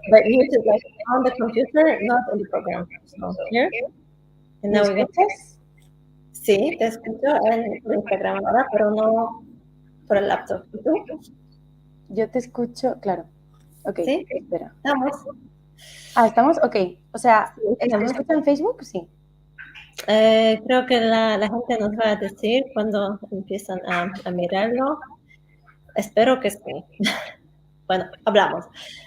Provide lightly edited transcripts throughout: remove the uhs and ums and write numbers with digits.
but muted like on the computer, not in the program. So here, and now we go. Sí, te escucho en por Instagram ahora, pero no por el laptop. ¿Y tú? Yo te escucho, claro. Ok, ¿Sí? espera. Estamos. ¿Estamos? Ok. O sea, Sí, estamos. ¿te escuchan en Facebook? Sí. Creo que la gente nos va a decir cuando empiezan a mirarlo. Espero que sí. Bueno, hablamos.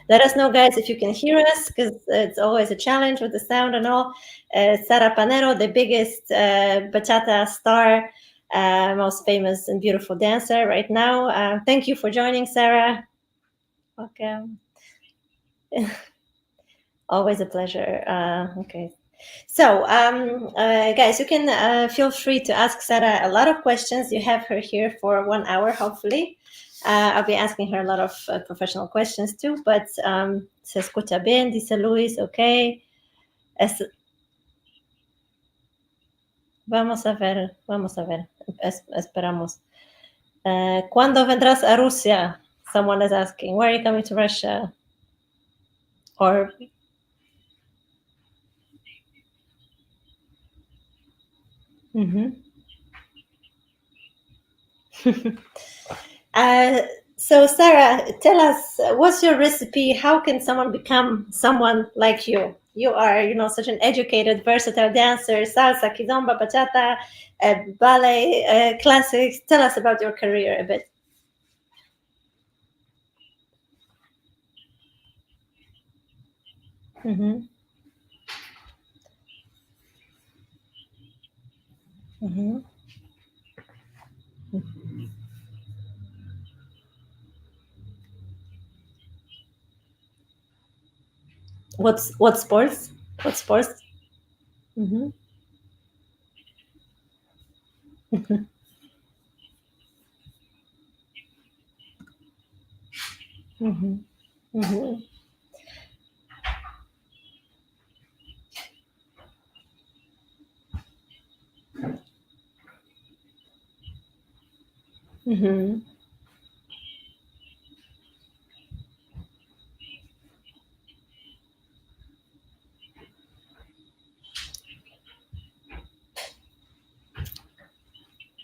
Let us know, guys, if you can hear us, because it's always a challenge with the sound and all. Sara Panero, the biggest bachata star, most famous and beautiful dancer right now. Thank you for joining, Sara. Welcome. Always a pleasure. Okay. So, guys, you can feel free to ask Sara a lot of questions. You have her here for 1 hour, hopefully. I'll be asking her a lot of professional questions too, but se escucha bien, dice Luis, okay. Vamos a ver, esperamos. ¿Cuándo vendrás a Rusia? Someone is asking, where are you coming to Russia? Or... So Sara, tell us, what's your recipe? How can someone become someone like you? You are, such an educated, versatile dancer, salsa, kizomba, bachata, ballet, classics. Tell us about your career a bit. Mm-hmm. Mm-hmm. What sports? What sports? Mm-hmm. Mm-hmm. Mm-hmm. Mm-hmm. Mm-hmm.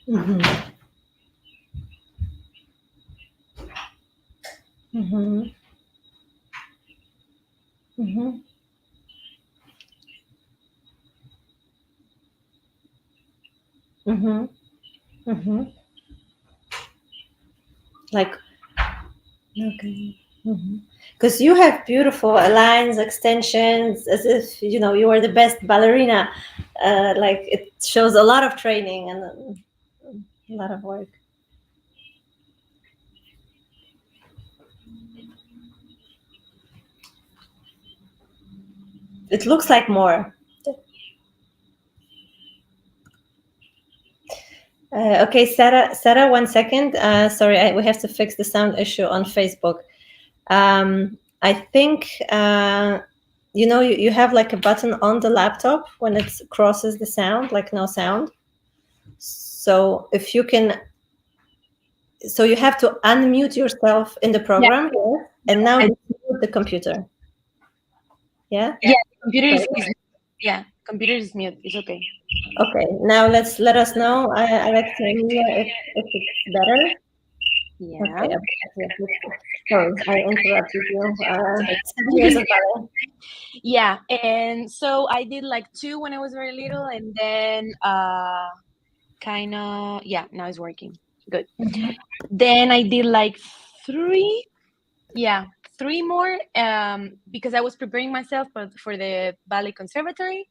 Mm-hmm. Mm-hmm. Mm-hmm. Mm-hmm. Mm-hmm. Like, okay. Because you have beautiful lines, extensions, as if you are the best ballerina. Like, it shows a lot of training and a lot of work. It looks like more. Okay, Sara, 1 second. Sorry, we have to fix the sound issue on Facebook. I think you have like a button on the laptop when it crosses the sound, like no sound. So if you can, so you have to unmute yourself in the program, and now mute the computer. Yeah. Yeah, computer is computer is mute. It's okay. Okay. Now let us know, Alexa, if it's better. Yeah. Okay. Sorry, I interrupted you. 7 years of ballet. Yeah, and so I did like 2 when I was very little, and then kind of now it's working good. Mm-hmm. Then I did like 3 more because I was preparing myself for the ballet conservatory.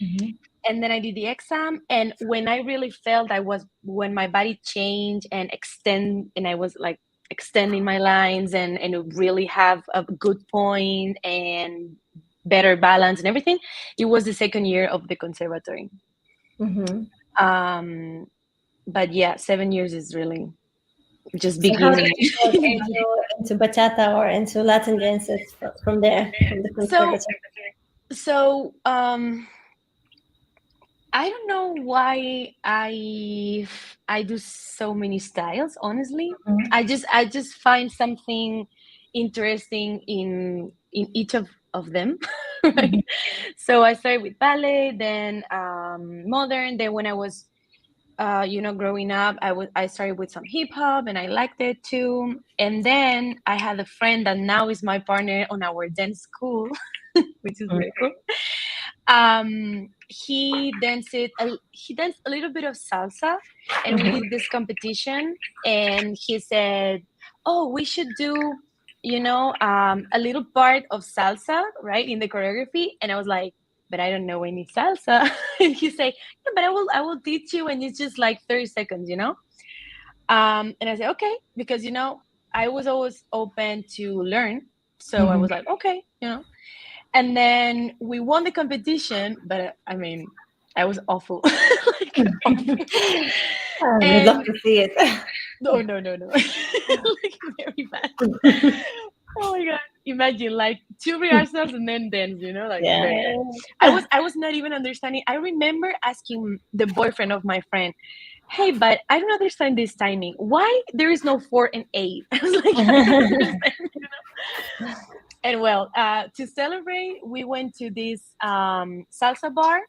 Mm-hmm. And then I did the exam, and when I really felt when my body changed and I was like extending my lines and really have a good point and better balance and everything, it was the second year of the conservatory. Mm-hmm. But 7 years is really just So how beginning. did you get into bachata or into Latin dances from there, from the conservatory? So I don't know why I do so many styles, honestly. Mm-hmm. I just find something interesting in in each of them, right? Mhm. So I started with ballet, then modern. Then when I was growing up, I started with some hip hop, and I liked it too. And then I had a friend that now is my partner on our dance school, which is very cool. He danced a little bit of salsa, and we Mhm. did this competition. And he said, "Oh, we should do, a little part of salsa, right, in the choreography." And I was like, "But I don't know any salsa." And he said, "Yeah, but I will teach you, and it's just like 30 seconds, you know." And I said, "Okay," because I was always open to learn, so I Mhm. was like, "Okay," And then we won the competition, but I mean, I was awful, like awful. We'd love And to see it. no, no, no, no, like very bad. Oh my god! Imagine like two rehearsals and then dance. Like Yeah. very bad. I was not even understanding. I remember asking the boyfriend of my friend, "Hey, but I don't understand this timing. Why there is no 4 and 8?" I was like, "I don't understand." And well, to celebrate, we went to this salsa bar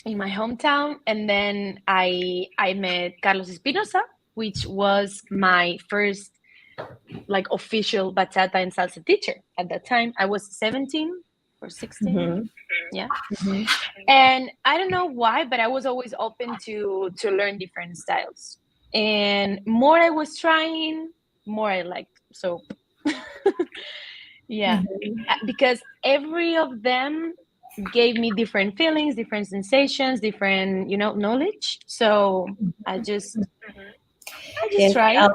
in my hometown, and then I met Carlos Espinosa, which was my first like official bachata and salsa teacher. At that time, I was 17 or 16. Mhm. Yeah. Mhm. And I don't know why, but I was always open to learn different styles. And more I was trying, more I liked. So yeah, Mhm. because every of them gave me different feelings, different sensations, different, knowledge. So I just I just Yes, tried.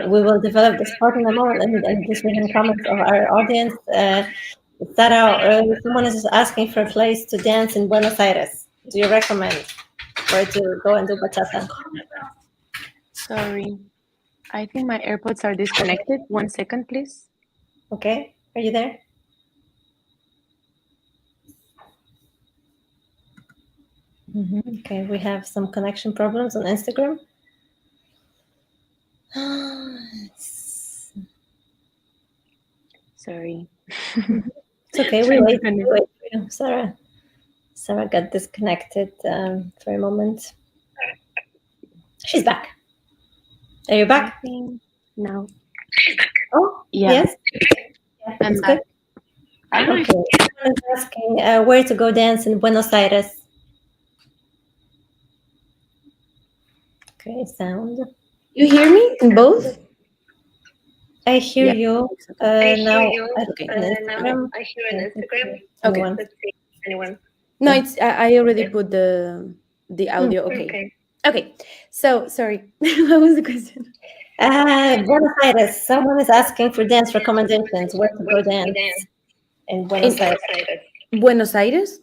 we will develop this part in a moment, and just reading comments of our audience. Sara, someone is asking for a place to dance in Buenos Aires. Do you recommend where to go and do bachata? Sorry, I think my AirPods are disconnected. 1 second, please. Okay, are you there? Okay, we have some connection problems on Instagram. It's Sorry. okay. We Trying to wait. We connect. wait for you, Sarah. Sarah got disconnected for a moment. She's back. Are you I back? think now. Oh, Yeah, yes. Yeah, I'm that's good. back. I don't know if Okay. Someone is asking where to go dance in Buenos Aires. Okay, sound. You hear me in both? I hear Yeah. you now. I Okay. on Instagram. Let's see Okay. anyone. No, Yeah. I already put the Hmm. audio. Okay. Okay. So sorry. What was the question? Buenos Aires. Someone is asking for dance recommendations. Where to go dance in In Buenos Aires? Buenos Aires?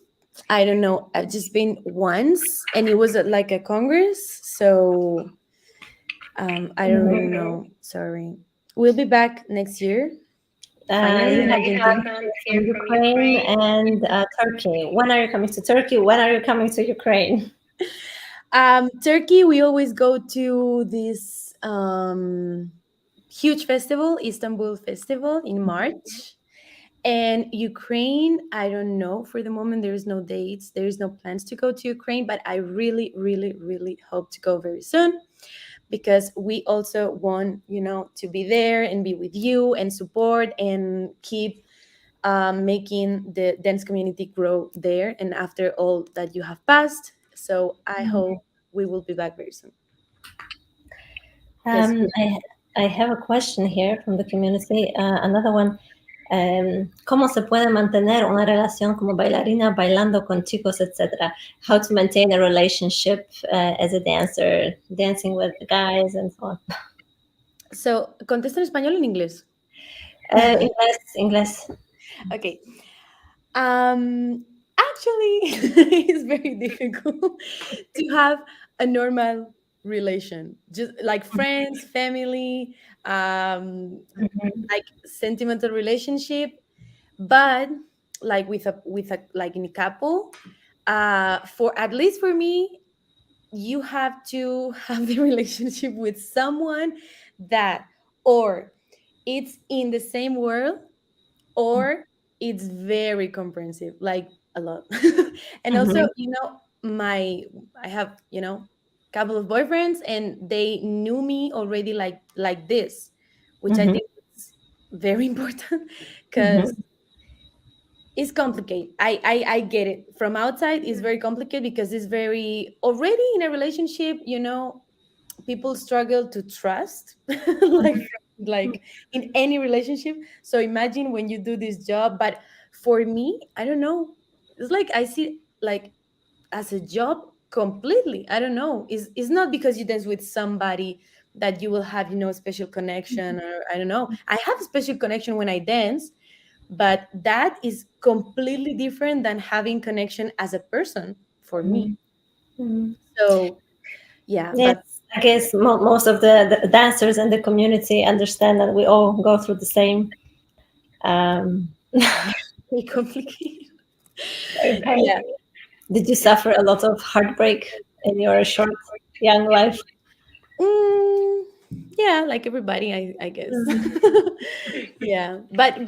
I don't know. I've just been once, and it was at like a congress. So I don't really Mhm. know. Sorry. We'll be back next year. Finally You in have Argentina. fans here from Ukraine and Turkey. When are you coming to Turkey? When are you coming to Ukraine? Turkey, we always go to this huge festival, Istanbul Festival in March. And Ukraine, I don't know. For the moment, there is no dates. There is no plans to go to Ukraine, but I really, really, really hope to go very soon because we also want, to be there and be with you and support and keep making the dance community grow there. And after all that you have passed, so I hope we will be back very soon. Yes. Um, I, I have a question here from the community. Another one. ¿Cómo se puede mantener una relación como bailarina bailando con chicos, etcétera? How to maintain a relationship as a dancer, dancing with the guys and so on. So, ¿contesta en español o en inglés? Inglés, inglés. Okay. Actually, it's very difficult to have a normal relation, just like friends, family, Mhm. like sentimental relationship, but like with a like in a couple. For at least for me, you have to have the relationship with someone that or it's in the same world or it's very comprehensive, like a lot. And also, Mhm. my I have, couple of boyfriends, and they knew me already like this, which I Mhm. think is very important, because Mhm. it's complicated. I get it. From outside, it's very complicated because it's very already in a relationship, people struggle to trust, like like in any relationship. So imagine when you do this job. But for me, I don't know, it's like I see like as a job completely. I don't know, it's not because you dance with somebody that you will have, a special connection, or I don't know. I have a special connection when I dance, but that is completely different than having connection as a person for me. Mhm. Mhm. So yeah, but Yes, I guess most of the dancers in the community understand that we all go through the same um, very complicated. okay. Yeah. Did you suffer a lot of heartbreak in your short young life? Mm, yeah, like everybody, I guess. Mhm. Yeah, but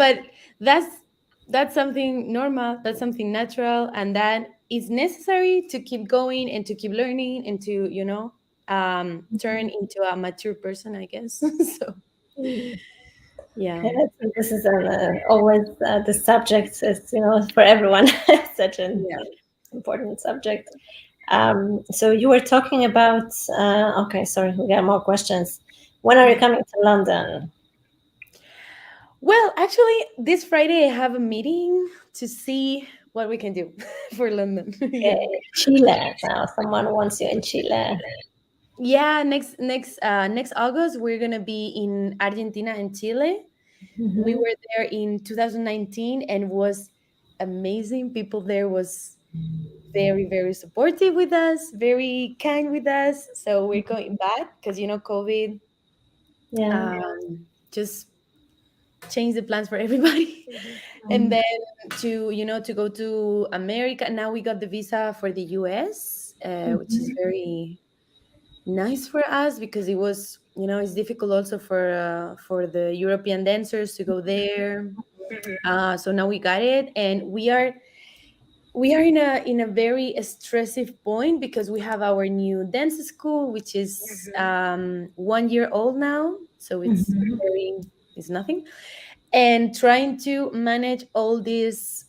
that's that's something normal. That's something natural, and that is necessary to keep going and to keep learning and to turn into a mature person, I guess. So Mm. yeah, Okay, this is always the subject is for everyone such an yeah. important subject. So you were talking about okay, sorry, we got more questions. When are you coming to London? Well, actually, this Friday I have a meeting to see what we can do for London. Yeah. Okay, Chile. Now someone wants you in Chile. Yeah, next August we're gonna be in Argentina and Chile. We Mhm. were there in 2019 and was amazing. People there was very very supportive with us, very kind with us. So we're going back because COVID Yeah. just changed the plans for everybody. And then to go to America. Now we got the visa for the US, which is Mhm. very nice for us because it was it's difficult also for the European dancers to go there. So now we got it, and we are in a very stressive point because we have our new dance school, which is 1 year old now, so Mhm. it's nothing, and trying to manage all these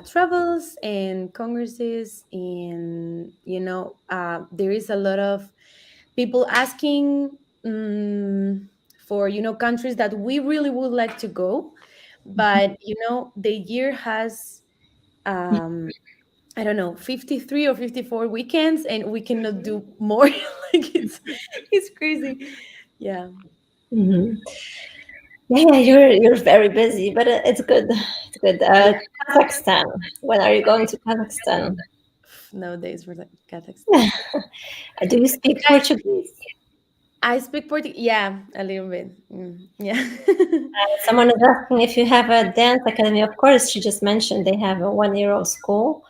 travels and congresses, and there is a lot of people asking for countries that we really would like to go, but the year has um I don't know, 53 or 54 weekends, and we cannot do more. Like it's crazy. Yeah. Mhm. Yeah, you're very busy, but it's good. It's good. Kazakhstan. When are you going to Kazakhstan? Nowadays we're like Kazakhstan. Do you speak I, Portuguese? I speak Portuguese. Yeah, a little bit. Yeah. Someone is asking if you have a dance academy. Of course, she just mentioned they have a 1 year old school.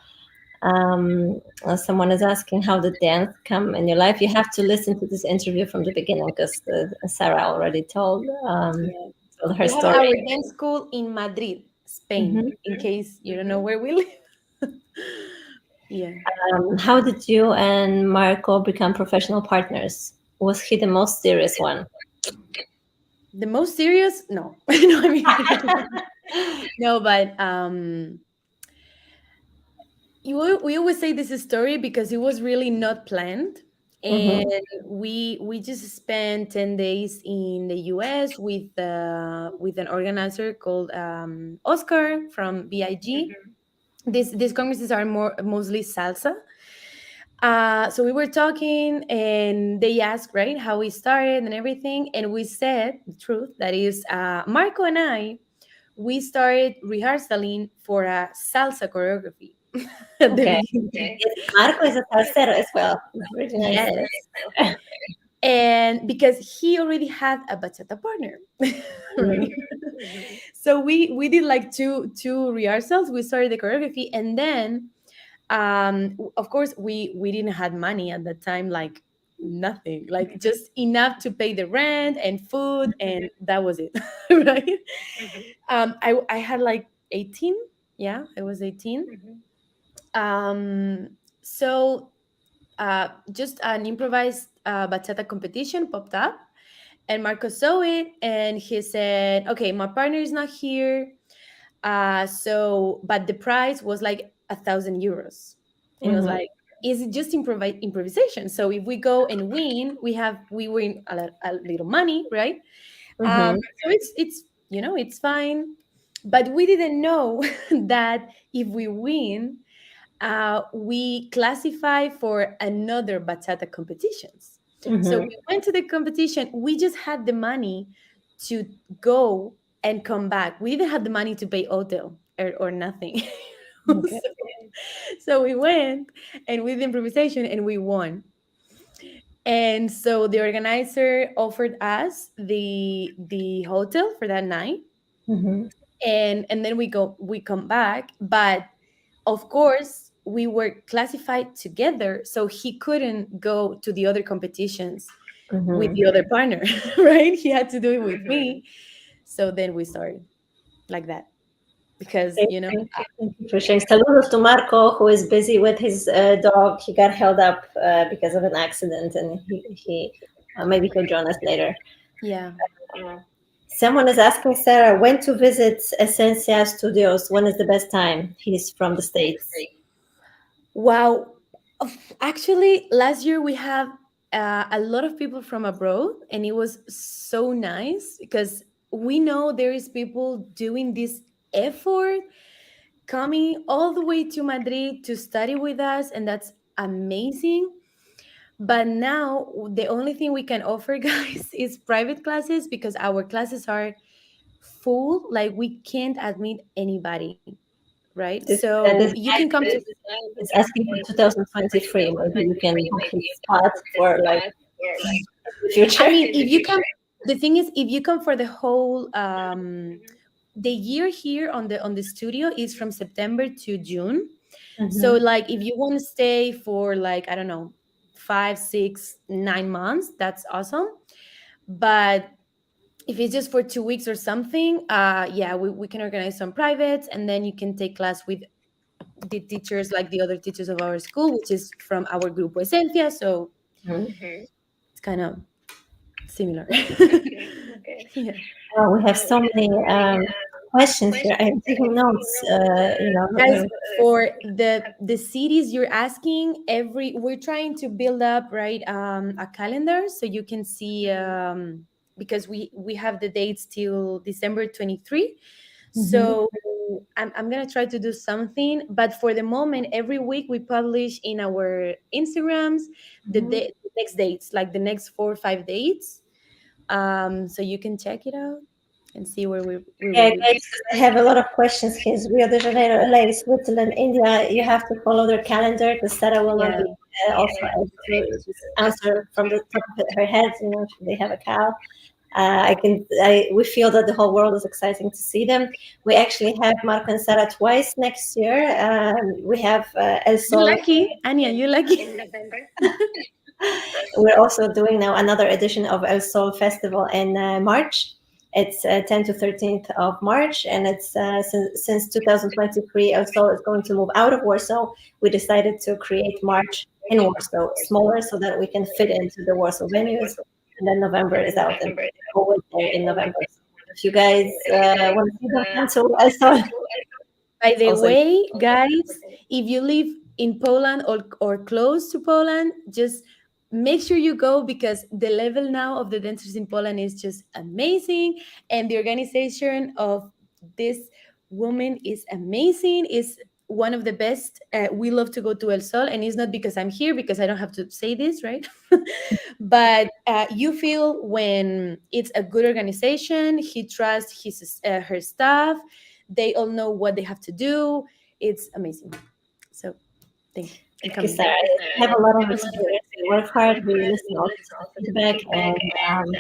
Someone is asking how did dance come in your life. You have to listen to this interview from the beginning because Sarah already Yeah. told her We have our story. dance school in Madrid, Spain, Mhm. in case you don't know where we live. Yeah. How did you and Marco become professional partners? Was he the most serious one? The most serious? No. No, I mean, no, but we always say this story because it was really not planned, and Hmm. we just spent 10 days in the US with an organizer called Oscar from BIG. These congresses are mostly salsa. So we were talking, and they asked, right, how we started and everything, and we said the truth. That is, Marco and I, we started rehearsing for a salsa choreography at the Okay. beginning. Yes, Marco is a salsero as well. It's really nice. Yes, and because he already had a bachata partner, Mhm. right? So we did like two rehearsals. We started the choreography, and then of course we didn't have money at that time, like nothing, like just enough to pay the rent and food, and that was it. Right. I had like 18. Yeah, I was 18. So just an improvised bachata competition popped up, and Marco saw it, and he said, okay, my partner is not here, so but the prize was like 1,000 euros, and it was Mhm. like, is it just improvisation? So if we go and win, we win a little money, right? Mhm. So it's it's fine, but we didn't know that if we win, we classify for another bachata competitions. So Mhm. we went to the competition. We just had the money to go and come back. We didn't have the money to pay hotel or nothing. Okay. So we went and we did improvisation and we won. And so the organizer offered us the hotel for that night, Mhm. and then we come back, but of course we were classified together, so he couldn't go to the other competitions with Mhm. the other partner. Right, he had to do it with me. So then we started like that, because Thank you. Thank you for sharing. Saludos to Marco, who is busy with his dog. He got held up because of an accident, and he maybe he'll join us later. yeah. Someone is asking Sarah when to visit Essencia Studios. When is the best time? He's from the States. Wow. Actually, last year we have a lot of people from abroad, and it was so nice because we know there is people doing this effort, coming all the way to Madrid to study with us, and that's amazing. But now the only thing we can offer, guys, is private classes, because our classes are full. Like, we can't admit anybody, right? So This you can come to. is asking for 2023. Maybe you can book his spot for like the I future. mean, if you come, the thing is, if you come for the whole the year here on the studio is from September to June. So Mhm. like if you want to stay for like, I don't know, 5, 6, 9 months, that's awesome. But if it's just for 2 weeks or something, yeah, we can organize some privates, and then you can take class with the teachers, like the other teachers of our school, which is from our Grupo Esencia. So Mhm. it's kind of similar. Yeah. We have so many questions here. I'm taking notes. Guys, for the cities you're asking, we're trying to build up, right, a calendar so you can see, because we have the dates till December 23. Mhm. So I'm gonna try to do something, but for the moment, every week we publish in our Instagrams Mhm. the next dates, like the next 4 or 5 dates, so you can check it out and see where we will Yeah, be. guys, I have a lot of questions. Here's Rio de Janeiro, LA, Switzerland, India. You have to follow their calendar because Sarah will not Yeah. be also able to just answer from the top of her head. They have a cow. We feel that the whole world is exciting to see them. We actually have Marco and Sarah twice next year. We have El You Sol. lucky, Anya, you lucky. We're also doing now another edition of El Sol Festival in March. It's 10 to 13th of March, and it's since 2023, El Sol is going to move out of Warsaw. We decided to create March in Warsaw, smaller, so that we can fit into the Warsaw venues. And then November is out, and we're always there in November. So if you guys want to see them cancel El Sol, By the also way, guys, if you live in Poland or close to Poland, just make sure you go, because the level now of the dancers in Poland is just amazing. And the organization of this woman is amazing, is one of the best. We love to go to El Sol, and it's not because I'm here, because I don't have to say this, right? But you feel when it's a good organization, he trusts her staff, they all know what they have to do. It's amazing. So thank you. I'm thank you, coming. Sarah. We have a lot of experience. We work hard. We listen also to the feedback, and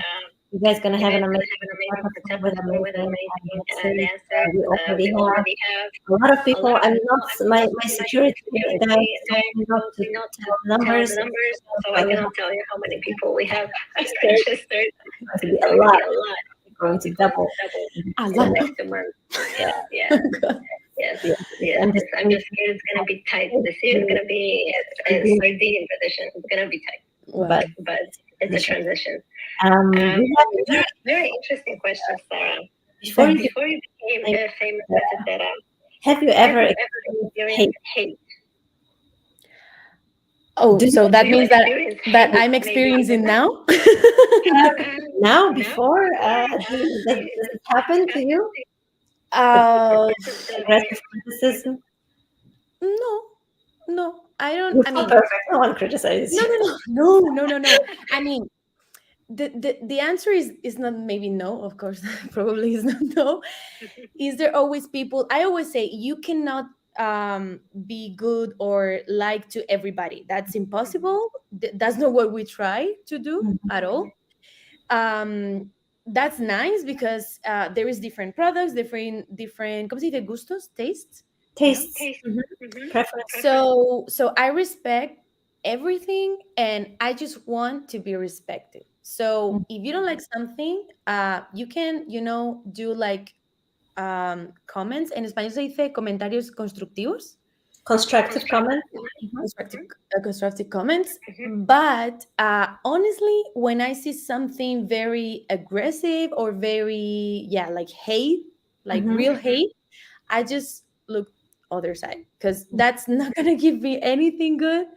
You guys gonna You have guys an gonna have amazing an amazing photography with photography with amazing amazing dancers. dancers. We already We have already have a lot of a people. lot of I'm people. not I'm my not my my security security guys told guys me not told to me not to tell the tell numbers, the numbers, so so I I will have cannot tell you how many people we have registered. registered. It's going to be It's a going to be lot. a lot. It's going to It's going to double double in A the in the lot. next next 2 months. year. Yeah. Oh God. Yes. Yes, Yes. I'm just I'm scared just scared it's it's gonna be tight. going This year to is gonna be a be sardine edition. It's gonna be tight. Wow. but But it's a transition. we have We have very interesting questions, Sarah. before you Before you became became famous uh, Tara, have you have ever you ever experienced hate? experienced hate? Oh, Do you so that Do you means that experience that hate I'm maybe experiencing now. now now before before does it happen to you? The uh, aggressive criticism? no, no, I don't. You're I so mean, perfect. No one criticizes no, you. no, no, no, no, no, no. I mean, the answer is not maybe no. Of course, probably is not no. Is there always people? I always say you cannot be good or like to everybody. That's impossible. That's not what we try to do Mhm. at all. That's nice because there is different products, different ¿cómo se dice? Gustos, tastes. Yeah. Tastes, Taste. preference. So I respect everything and I just want to be respected. So if you don't like something, you can, do like comments. En español se dice comentarios constructivos. Constructive comment. Mhm. Constructive comments. But honestly, when I see something very aggressive or very, yeah, like hate, like Mhm. real hate, I just look other side because that's not gonna give me anything good.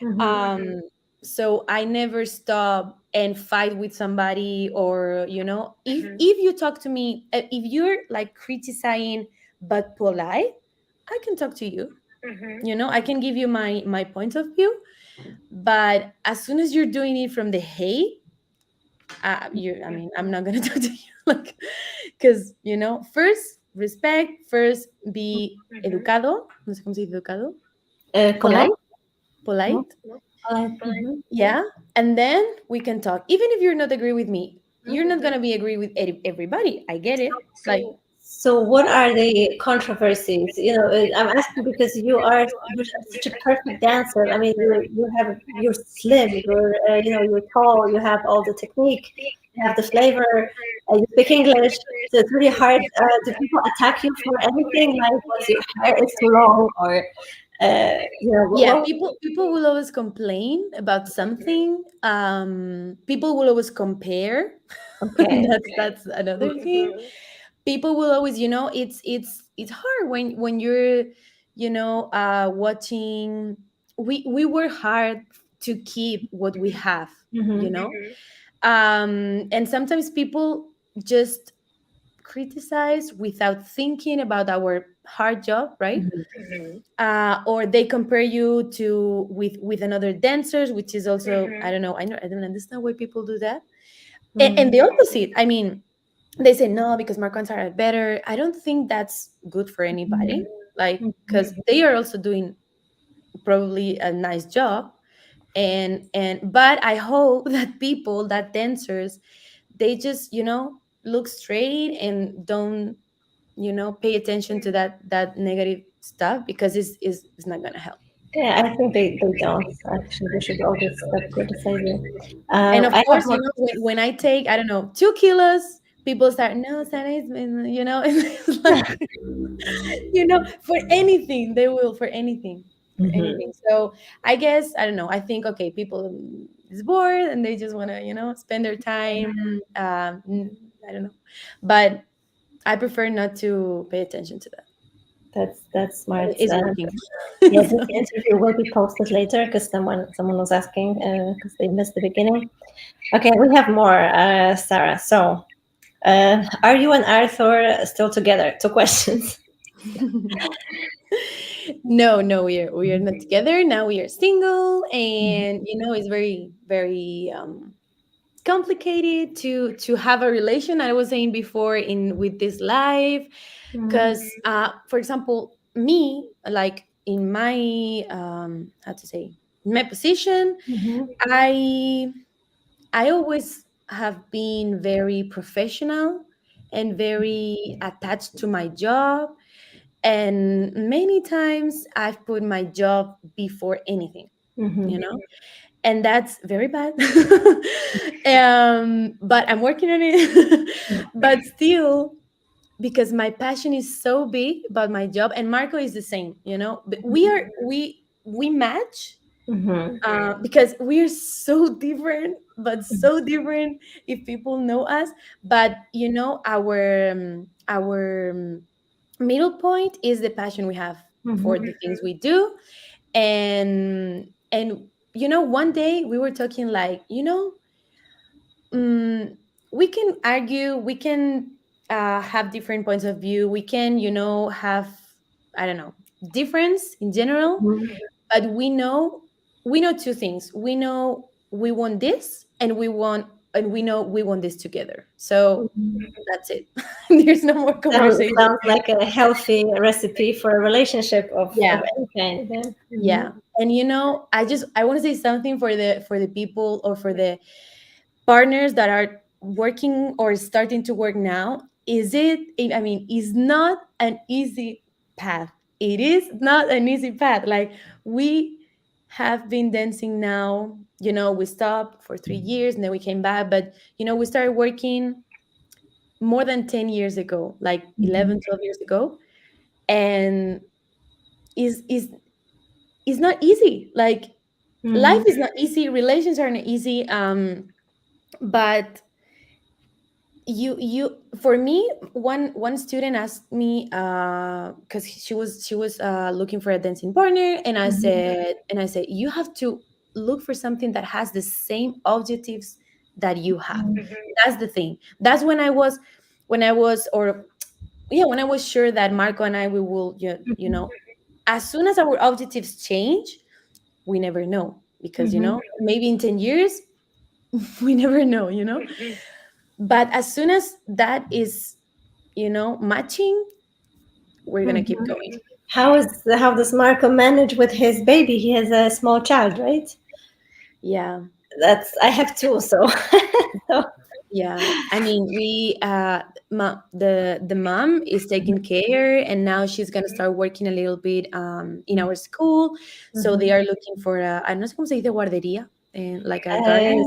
Mhm. So I never stop and fight with somebody, or if you talk to me, if you're like criticizing but polite, I can talk to you. I can give you my point of view, but as soon as you're doing it from the hate, I mean, I'm not gonna talk to you, like, because first respect, first be educado, no sé cómo se dice educado, Polite. polite, No? polite, Polite. Mhm. yeah, and then we can talk. Even if you're not agree with me, you're not gonna be agree with everybody. I get it, like. So, what are the controversies? I'm asking because you're such a perfect dancer. I mean, you're slim, you're tall, you have all the technique, you have the flavor, you speak English. So it's really hard. Do people attack you for anything? Like, what's your hair is too long, or Yeah, what? people will always complain about something. People will always compare. Okay. That's another thing. People will always, it's hard when you're, watching. We work hard to keep what we have, you Mm-hmm. know. And sometimes people just criticize without thinking about our hard job, right? Or they compare you to with another dancers, which is also, I don't know, I don't understand why people do that. And the opposite, I mean, they say no because Marco and Sarah are better. I don't think that's good for anybody, like, because they are also doing probably a nice job. And but I hope that people, that dancers, they just look straight and don't pay attention to that negative stuff, because it's not gonna help. Yeah, I think they don't actually. They should always stop criticizing. And of I have course, more. when I take, I don't know, 2 kilos, people start, no, Sana is, it's like, for anything, they will, for anything, for Mhm. anything. So I guess, I don't know, I think, okay, people is bored and they just want to, spend their time. I don't know. But I prefer not to pay attention to that. That's smart. It's working. Yeah, this So, interview will be posted later because someone was asking because they missed the beginning. Okay, we have more, Sarah. So, are you and Arthur still together? Two questions. no, we are not together now. We are single, and it's very, very complicated to have a relation. I was saying before in with this life, because for example, me, like in my how to say, in my position, Mhm. I always have been very professional and very attached to my job. And many times I've put my job before anything, you Mhm. know, and that's very bad. But I'm working on it. But still, because my passion is so big about my job, and Marco is the same, you know, but we match, Mhm. because we're so different, but so different if people know us. But you know, our middle point is the passion we have for Mhm. the things we do. And you know, one day we were talking like, you know, we can argue, we can have different points of view, we can, you know, have, I don't know, difference in general, Mhm. but we know two things. We know we want this, and we know we want this together. So Mhm. that's it. There's no more Sounds conversation. sounds like a healthy recipe for a relationship of Yeah. any kind. Then. Mhm. Yeah. And you know, I want to say something for the people, or for the partners that are working or starting to work now. I mean, it's not an easy path. It is not an easy path. Like, we have been dancing now, you know, we stopped for 3 years and then we came back, but you know, we started working more than 10 years ago, like Mhm. 11, 12 years ago. And is not easy. Like, life Mhm. is not easy, relations are not easy. But you for me, one student asked me, because she was looking for a dancing partner, and Mhm. I said, you have to look for something that has the same objectives that you have. That's the thing. That's when I was or yeah, when I was sure that Marco and I, we will, you Mhm. know, as soon as our objectives change, we never know, because you Mhm. know, maybe in 10 years, we never know, you know. But as soon as that is, you know, matching, we're gonna keep Mhm. going. How does Marco manage with his baby? He has a small child, right? Yeah. That's I have two, so, so Yeah, I mean, the mom is taking care, and now she's gonna start working a little bit in our school. So they mhm. are looking for a, I no sé cómo se dice guardería, and like a Uh, garden.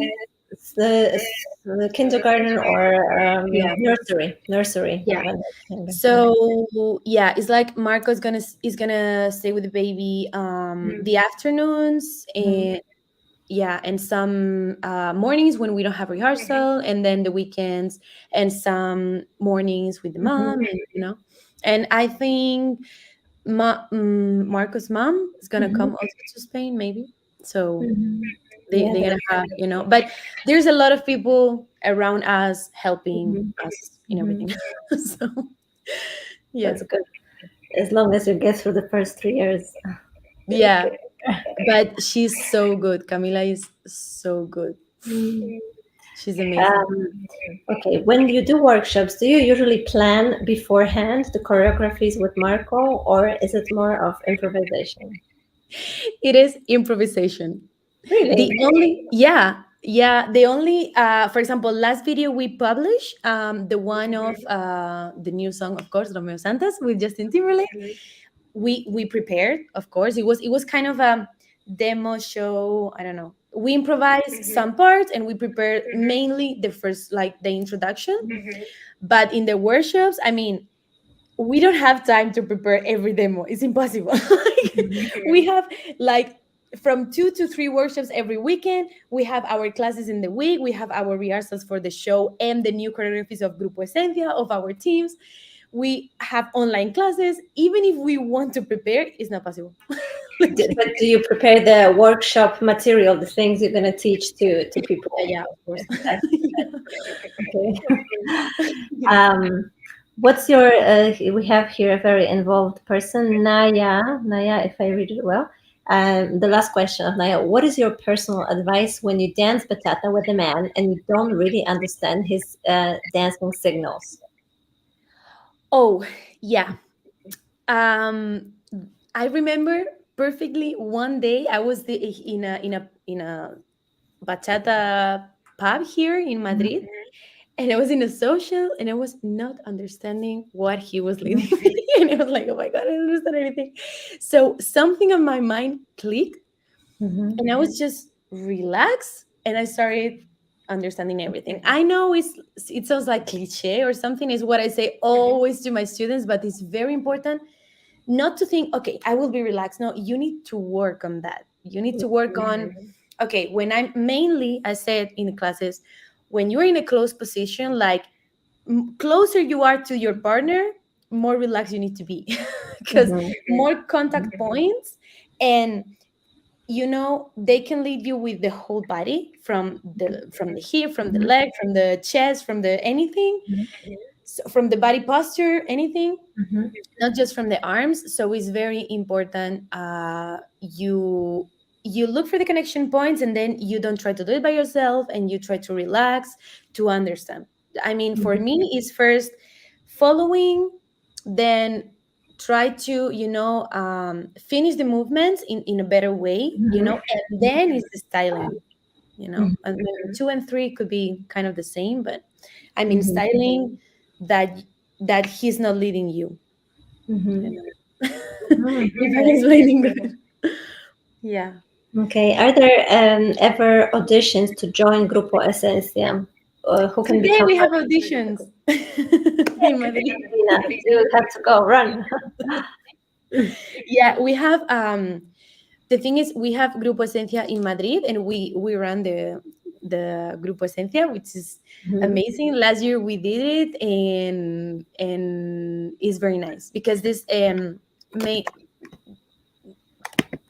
it's the kindergarten or Yeah, nursery yeah. when they're younger. So yeah, it's like Marco's gonna stay with the baby the afternoons, Mhm. and yeah, and some mornings when we don't have rehearsal, and then the weekends, and some mornings with the Mhm. mom, and you know. And I think Marco's mom is gonna come Mhm. also to Spain, maybe. So Mhm. they're Yeah, gonna have, you know, but there's a lot of people around us helping mhm. us in Mhm. everything. So yeah. That's good. As long as you get through the first 3 years. Yeah, but she's so good. Camila is so good. Mm. She's amazing. Um, okay, when you do workshops, do you usually plan beforehand the choreographies with Marco, or is it more of improvisation? It is improvisation. The Really? only, yeah, the only, for example, last video we published, the one of the new song, of course, Romeo Santos with Justin Timberlake. We prepared, of course. It was kind of a demo show. I don't know. We improvised some parts, and we prepared mainly the first, like the introduction. But in the workshops, I mean, we don't have time to prepare every demo. It's impossible. Like, Mhm. we have like from 2 to 3 workshops every weekend. We have our classes in the week. We have our rehearsals for the show and the new choreographies of Grupo Esencia, of our teams. We have online classes. Even if we want to prepare, it's not possible. Like, But do you prepare the workshop material, the things you're going to teach to yeah, people? yeah, of course. Yes, okay. Yeah. What's your? We have here a very involved person, Naya. Naya, if I read it well. The last question of Naya: what is your personal advice when you dance bachata with a man and you don't really understand his dancing signals? Oh, yeah. Um, I remember perfectly one day I was in a bachata pub here in Madrid, and I was in a social, and I was not understanding what he was leading me. And I was like, oh my God, I don't understand anything. So something on my mind clicked, Mhm. and I was just relaxed, and I started understanding everything. I know it sounds like cliche or something, is what I say always to my students, but it's very important not to think, okay, I will be relaxed. No, you need to work on that. You need to work on, okay, when I'm mainly, I said in the classes, when you're in a close position, like closer you are to your partner, more relaxed you need to be because Mhm. more contact points, and they can lead you with the whole body, from the hip, from the leg, from the chest, from the anything, so from the body posture, anything, Mhm. not just from the arms. So it's very important, you look for the connection points, and then you don't try to do it by yourself, and you try to relax, to understand. I mean, for me, is first following, then try to finish the movements in a better way, Mhm. and then is the styling, Mhm. and maybe 2 and 3 could be kind of the same, but I mean Mhm. styling, that he's not leading you. I don't Mhm. know Mhm. if I'm That's explaining good. Yeah. okay. Are there ever auditions to join Grupo Esencia? Who can Today become we have a auditions in Madrid. Argentina? You will have to go run. Yeah, we have the thing is, we have Grupo Esencia in Madrid, and we run the Grupo Esencia, which is Mhm. amazing. Last year we did it, and it's very nice because this may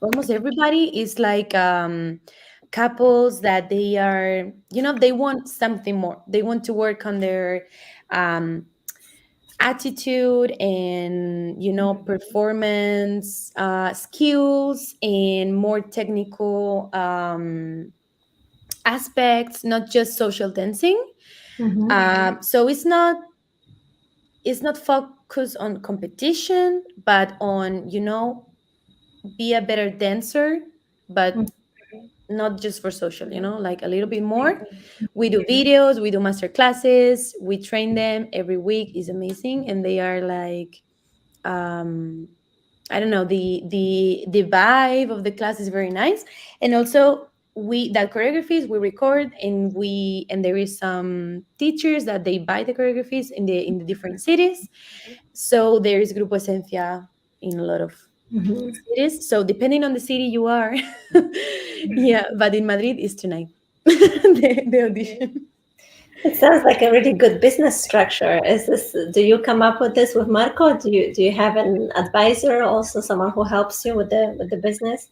almost everybody is like couples that they are, they want something more, they want to work on their um attitude, and performance skills, and more technical aspects, not just social dancing. Mhm. So it's not focused on competition, but on be a better dancer, but not just for social, like a little bit more. We do videos, we do master classes, we train them every week. Is amazing, and they are like, um I don't know, the vibe of the class is very nice. And also, we that choreographies we record, and there is some teachers that they buy the choreographies in the different cities. So there is Grupo Esencia in a lot of Mhm. cities. So depending on the city you are, yeah. But in Madrid is tonight, the audition. It sounds like a really good business structure. Is this? Do you come up with this with Marco? Do you have an advisor, also someone who helps you with the business?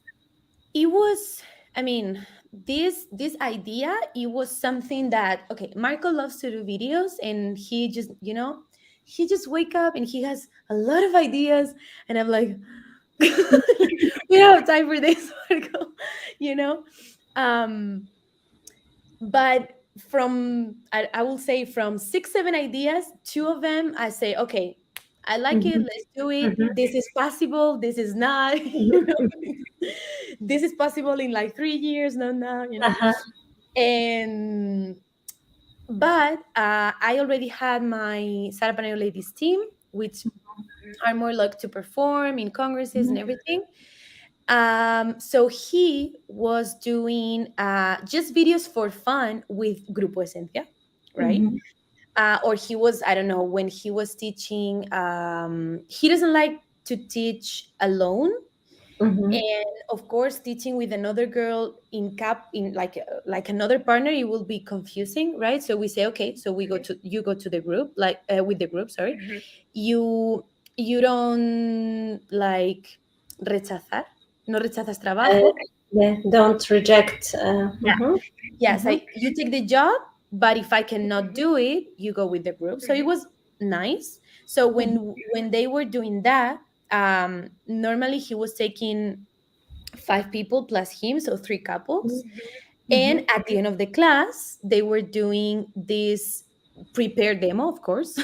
It was, I mean, this idea, it was something that, okay, Marco loves to do videos, and he just wake up and he has a lot of ideas, and I'm like, we don't have time for this, Marco, you know um but I will say, from 6 7 ideas, two of them I say, okay, I like it, Mhm. let's do it, Mhm. this is possible, this is not, Mhm. this is possible in like 3 years, not now, Uh-huh. and but I already had my Sara Panero ladies team, which are more like to perform in congresses and everything. So he was doing just videos for fun with Grupo Esencia, right? Mhm. Or he was, I don't know, when he was teaching, he doesn't like to teach alone. Mhm. And of course, teaching with another girl in like another partner, it will be confusing, right? So we say, okay, so you go to the group, like with the group, sorry. You you don't like rechazar, no rechazas Uh, trabajo. yeah, don't reject. Yeah. Mhm. Yes, Mhm. you take the job, but if I cannot do it, you go with the group. So it was nice. So when they were doing that, normally he was taking 5 people plus him, so 3 couples. And Mhm. at the end of the class, they were doing this prepared demo, of course.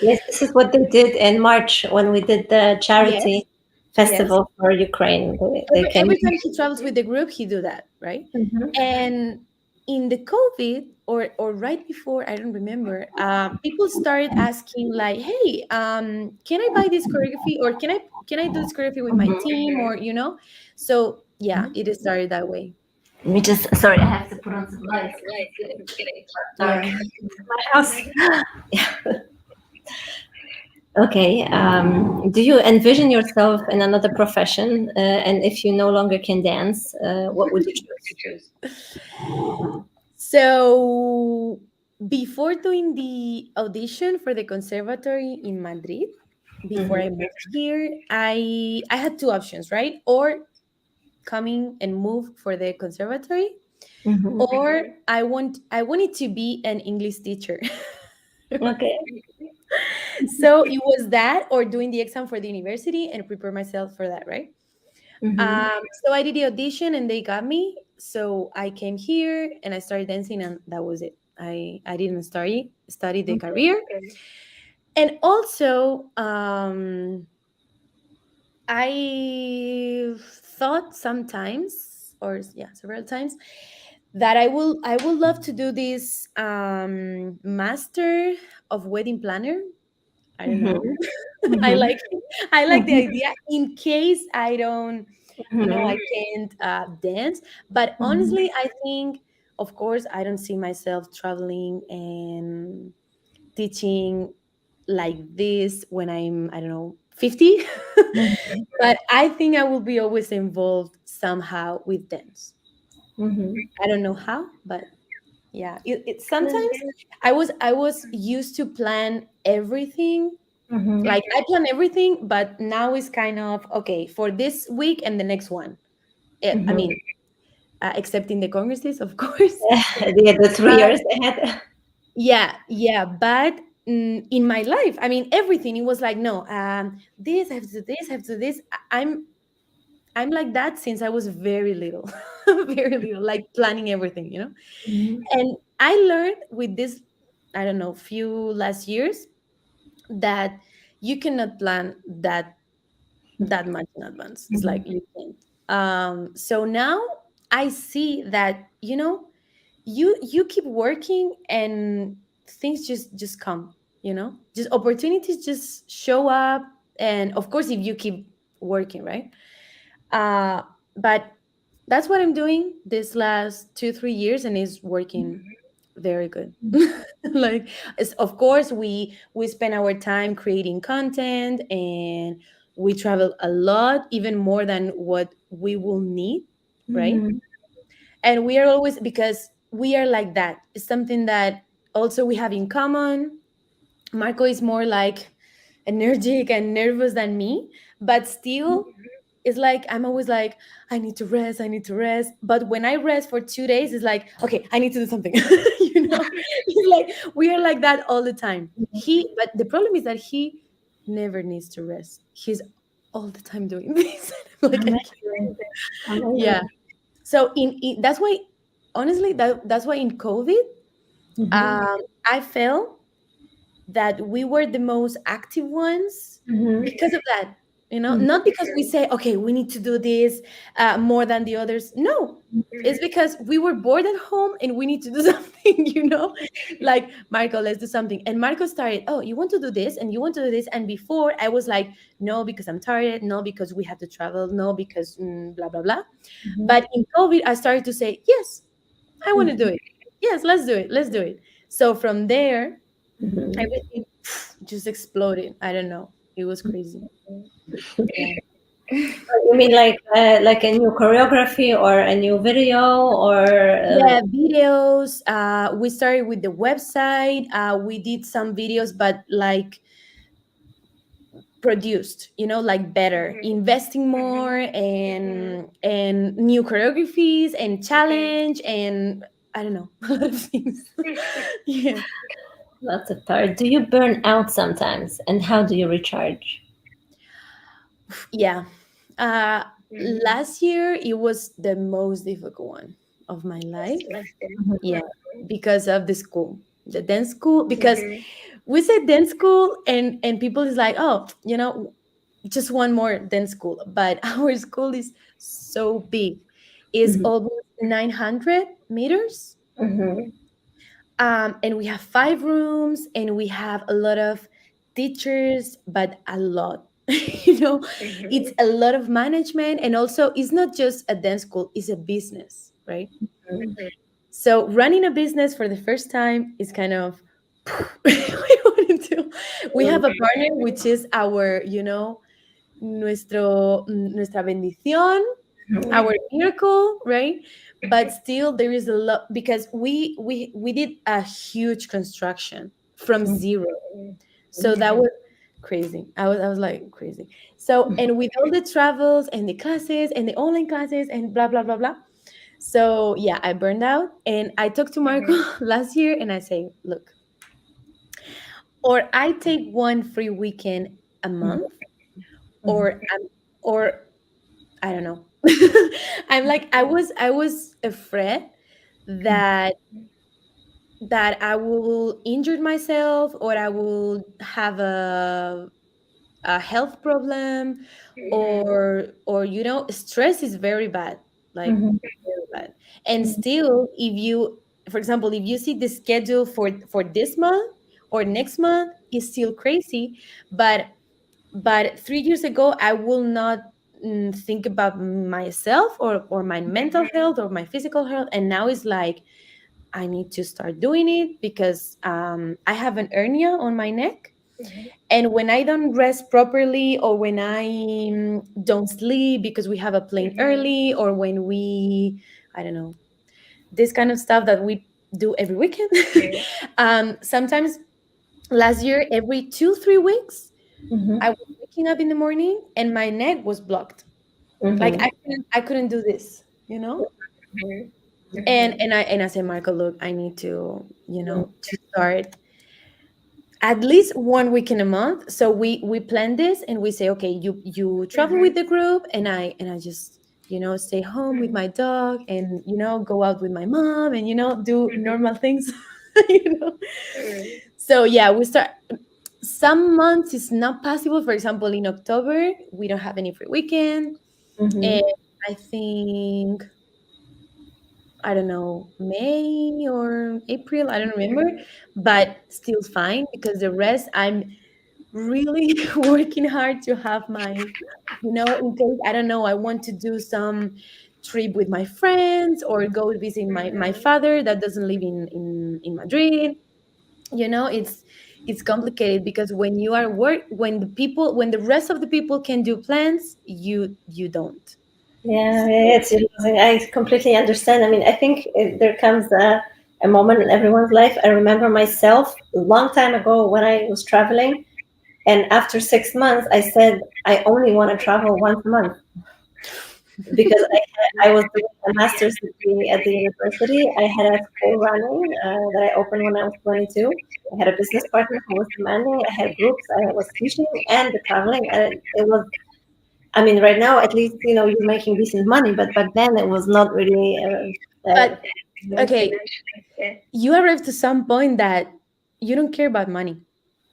Yes, this is what they did in March when we did the Yes, charity yes. festival for Ukraine. They came. Every time he travels with the group, he do that, right? Mhm. And in the COVID or right before, I don't remember, people started asking like, hey, can I buy this choreography, or can I do this choreography with my team, or so yeah, it started that way. Let me just, sorry, I have to put on some lights because it's getting dark Yeah. in my house. Yeah. Okay. Do you envision yourself in another profession? And if you no longer can dance, what would you choose? So before doing the audition for the conservatory in Madrid, before I moved here, I had two options, right? Or coming and move for the conservatory, Hmm. or I wanted to be an English teacher. Okay. So it was that, or doing the exam for the university and prepare myself for that, right? Hmm. So I did the audition and they got me. So I came here and I started dancing, and that was it. I didn't study the career. And also, I thought sometimes, or yeah, several times, that I will love to do this master of wedding planner. I don't Hmm. know. I Hmm. like I like the idea in case I don't, Hmm. I can't dance. But Hmm. honestly, I think, of course, I don't see myself traveling and teaching like this when I'm, I don't know, 50. But I think I will be always involved somehow with dance. Hmm. I don't know how, but yeah, it sometimes I was used to plan everything. Hmm. Like I plan everything, but now it's kind of okay for this week and the next one. I Hmm. mean, except in the congresses, of course. Yeah, the three Uh, years ahead. yeah, yeah, but in my life, I mean, everything. It was like, no, this I have to do this, I have to do this. I'm like that since I was very little, very little, like planning everything, Hmm. And I learned with this, I don't know, few last years, that you cannot plan that much in advance. It's like you can't. So now I see that, you keep working and things just come, just opportunities just show up. And of course, if you keep working, right? uh but that's what I'm doing this last 2-3 years, and it's working very good. Like, of course, we spend our time creating content, and we travel a lot, even more than what we will need, right? Hmm. And we are always, because we are like that. It's something that also we have in common. Marco is more like energetic and nervous than me, but still, it's like I'm always like, I need to rest, I need to rest. But when I rest for 2 days, it's like, okay, I need to do something. It's like we are like that all the time. But the problem is that he never needs to rest. He's all the time doing this. Like I can't. Amazing. Yeah. Amazing. So in that's why, honestly, that's why in COVID, Hmm. um, I felt that we were the most active ones Hmm. because of that. Not because we say, okay, we need to do this more than the others. No, it's because we were bored at home and we need to do something. Like, Marco, let's do something. And Marco started, oh, you want to do this and you want to do this. And before I was like, no, because I'm tired. No, because we have to travel. No, because blah blah blah. Hmm. But in COVID, I started to say, yes, I want to do it. Yes, let's do it. Let's do it. So from there, Hmm. everything just exploded. I don't know. It was crazy. Yeah. You mean like a new choreography or a new video or Yeah, videos. We started with the website. We did some videos, but like produced, like better, investing more, and new choreographies and challenge, and I don't know, a lot of things. Yeah. lots of tired? Do you burn out sometimes, and how do you recharge? Yeah. Uh, Last year it was the most difficult one of my life. Yeah, because of the school, the dance school. Because we said dance school, and people is like, oh, just one more dance school. But our school is so big. It's Mhm. almost 900 meters. Mhm. And we have 5 rooms, and we have a lot of teachers, but a lot. It's a lot of management, and also it's not just a dance school, it's a business, right? Mhm. So running a business for the first time is kind of we want to do. We have a partner which is our, nuestra bendición, Mhm. our miracle, right? But still there is a lot, because we did a huge construction from Mhm. zero. So that was crazy. I was like crazy. So, and with all the travels and the classes and the online classes and blah blah blah blah. So yeah, I burned out, and I talked to Marco last year, and I say, look, or I take one free weekend a month, Mhm. or I don't know. I'm like, I was afraid that I will injure myself, or I will have a health problem, or stress is very bad, like Mhm. very bad. And still, if you, for example, if you see the schedule for this month or next month, is still crazy. But 3 years ago, I will not think about myself, or my mental health or my physical health, and now it's like I need to start doing it, because I have an hernia on my neck, and when I don't rest properly, or when I don't sleep because we have a plane early, or when we, I don't know, this kind of stuff that we do every weekend. Sometimes last year, every 2 3 weeks, I Mhm. was waking up in the morning and my neck was blocked. Like Mhm. I couldn't do this, and I said, Marco, look, I need to start at least one weekend a month. So we plan this, and we say, okay, you travel with the group, and I just stay home with my dog, and go out with my mom, and do normal things. you know so yeah, we start. Some months it's not possible. For example, in October we don't have any free weekend, and Mhm. I think, I don't know, May or April, I don't remember, but still fine, because the rest I'm really working hard to have my, in case, I don't know, I want to do some trip with my friends, or go visit my father that doesn't live in Madrid. It's complicated, because when you are work when the rest of the people can do plans, you don't. Yeah, yeah, it's losing. I completely understand. I mean, I think there comes a moment in everyone's life. I remember myself a long time ago when I was traveling, and after 6 months, I said I only want to travel once a month because I was doing a master's degree at the university. I had a school running that I opened when I was 22. I had a business partner who was demanding. I had groups. I was teaching and the traveling. And it was, I mean, right now, at least, you're making decent money, but back then it was not really. But okay, you arrive to some point that you don't care about money.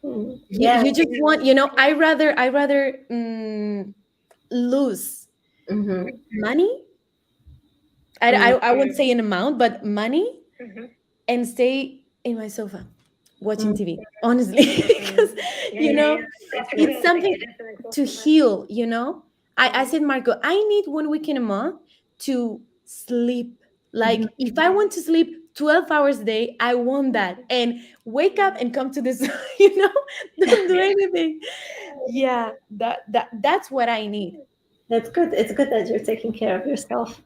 You Yeah. you just want, I rather lose Hmm. money. I won't say an amount, but money, and stay in my sofa watching TV. Honestly, because you know it's something to heal. I said, Marco, I need one weekend a month to sleep. Like, if I want to sleep 12 hours a day, I want that. And wake up and come to this, don't do anything. Yeah, that's what I need. That's good. It's good that you're taking care of yourself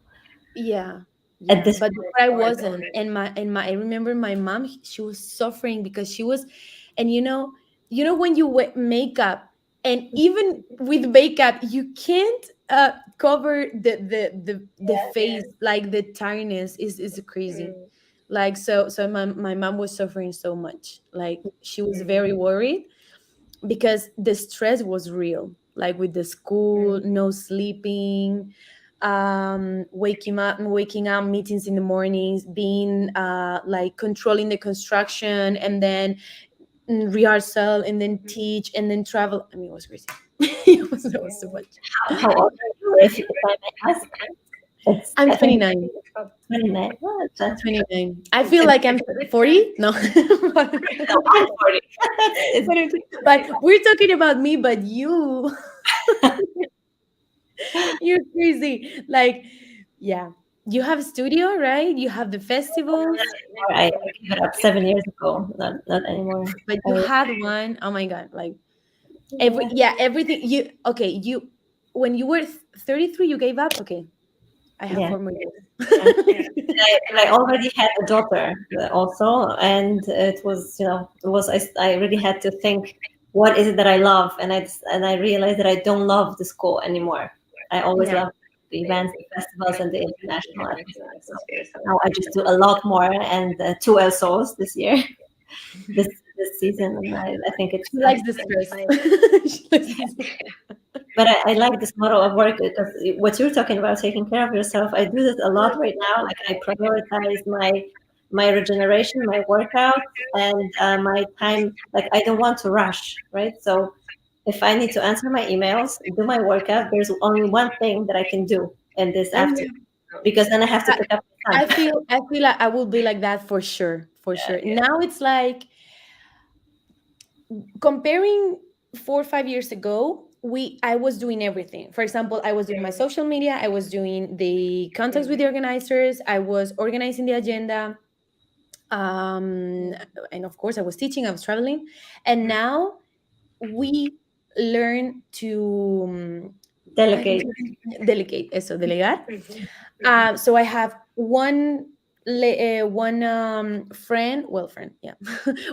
Yeah, at yeah. this But point. before I wasn't. And I remember my mom, she was suffering, because she was, and when you wear makeup, and even with makeup, you can't cover the face, like the tiredness is crazy. Like, so my mom was suffering so much. Like, she was very worried, because the stress was real, like with the school, no sleeping, waking up, meetings in the mornings, being like controlling the construction, and then rehearsal, and then teach, and then travel. I mean, it was crazy. It was so much. How old are you, if I may ask? It's, I'm I think, 29. 29. What? I'm 29. I feel like I'm 40. No. But No, I'm 40. but we're talking about me, but you're crazy. Like, yeah. You have a studio, right? You have the festivals, I gave it up 7 years ago. Not anymore. but you had one. Oh my God. Like Yeah. everything you okay, you when you were 33, you gave up. Okay. I have Yeah. 4 more years. Yeah. And I already had a daughter also, and it was, I really had to think, what is it that I love, and I realized that I don't love the school anymore. I always Yeah. loved the events, the festivals, and the international atmosphere. So now I just do a lot more, and two LSOs this year, this season, and I think it's She likes the absolutely stress. fine. She likes the stress. But I like this model of work because what you're talking about, taking care of yourself, I do this a lot right now. Like I prioritize my regeneration, my workouts, and my time. Like I don't want to rush, right? So if I need to answer my emails, do my workout, there's only one thing that I can do in this I afternoon because then I have to pick up my son. I feel like I will be like that for sure, for sure. Now it's like comparing 4 or 5 years ago, I was doing everything. For example, I was doing my social media, I was doing the contacts with the organizers, I was organizing the agenda, um, and of course, I was teaching, I was traveling, and now we learn to ay, ¿cómo Delegate. se dice? Delegate, eso, delegar. So I have one friend, well, friend, yeah,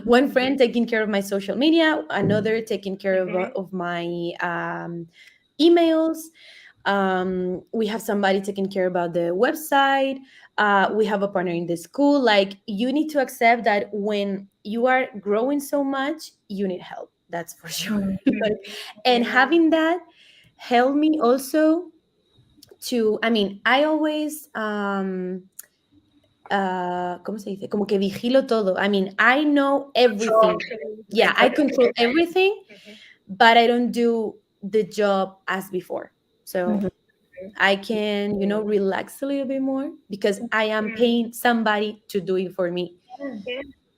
one friend taking care of my social media, another taking care of my emails. We have somebody taking care about the website. We have a partner in the school. Like you need to accept that when you are growing so much, you need help. That's for sure. Like, and having that helped me also to, I mean, I always ¿cómo se dice? Como que vigilo todo. I mean, I know everything. Yeah, I control everything, but I don't do the job as before. So Mhm. I can, relax a little bit more because I am paying somebody to do it for me,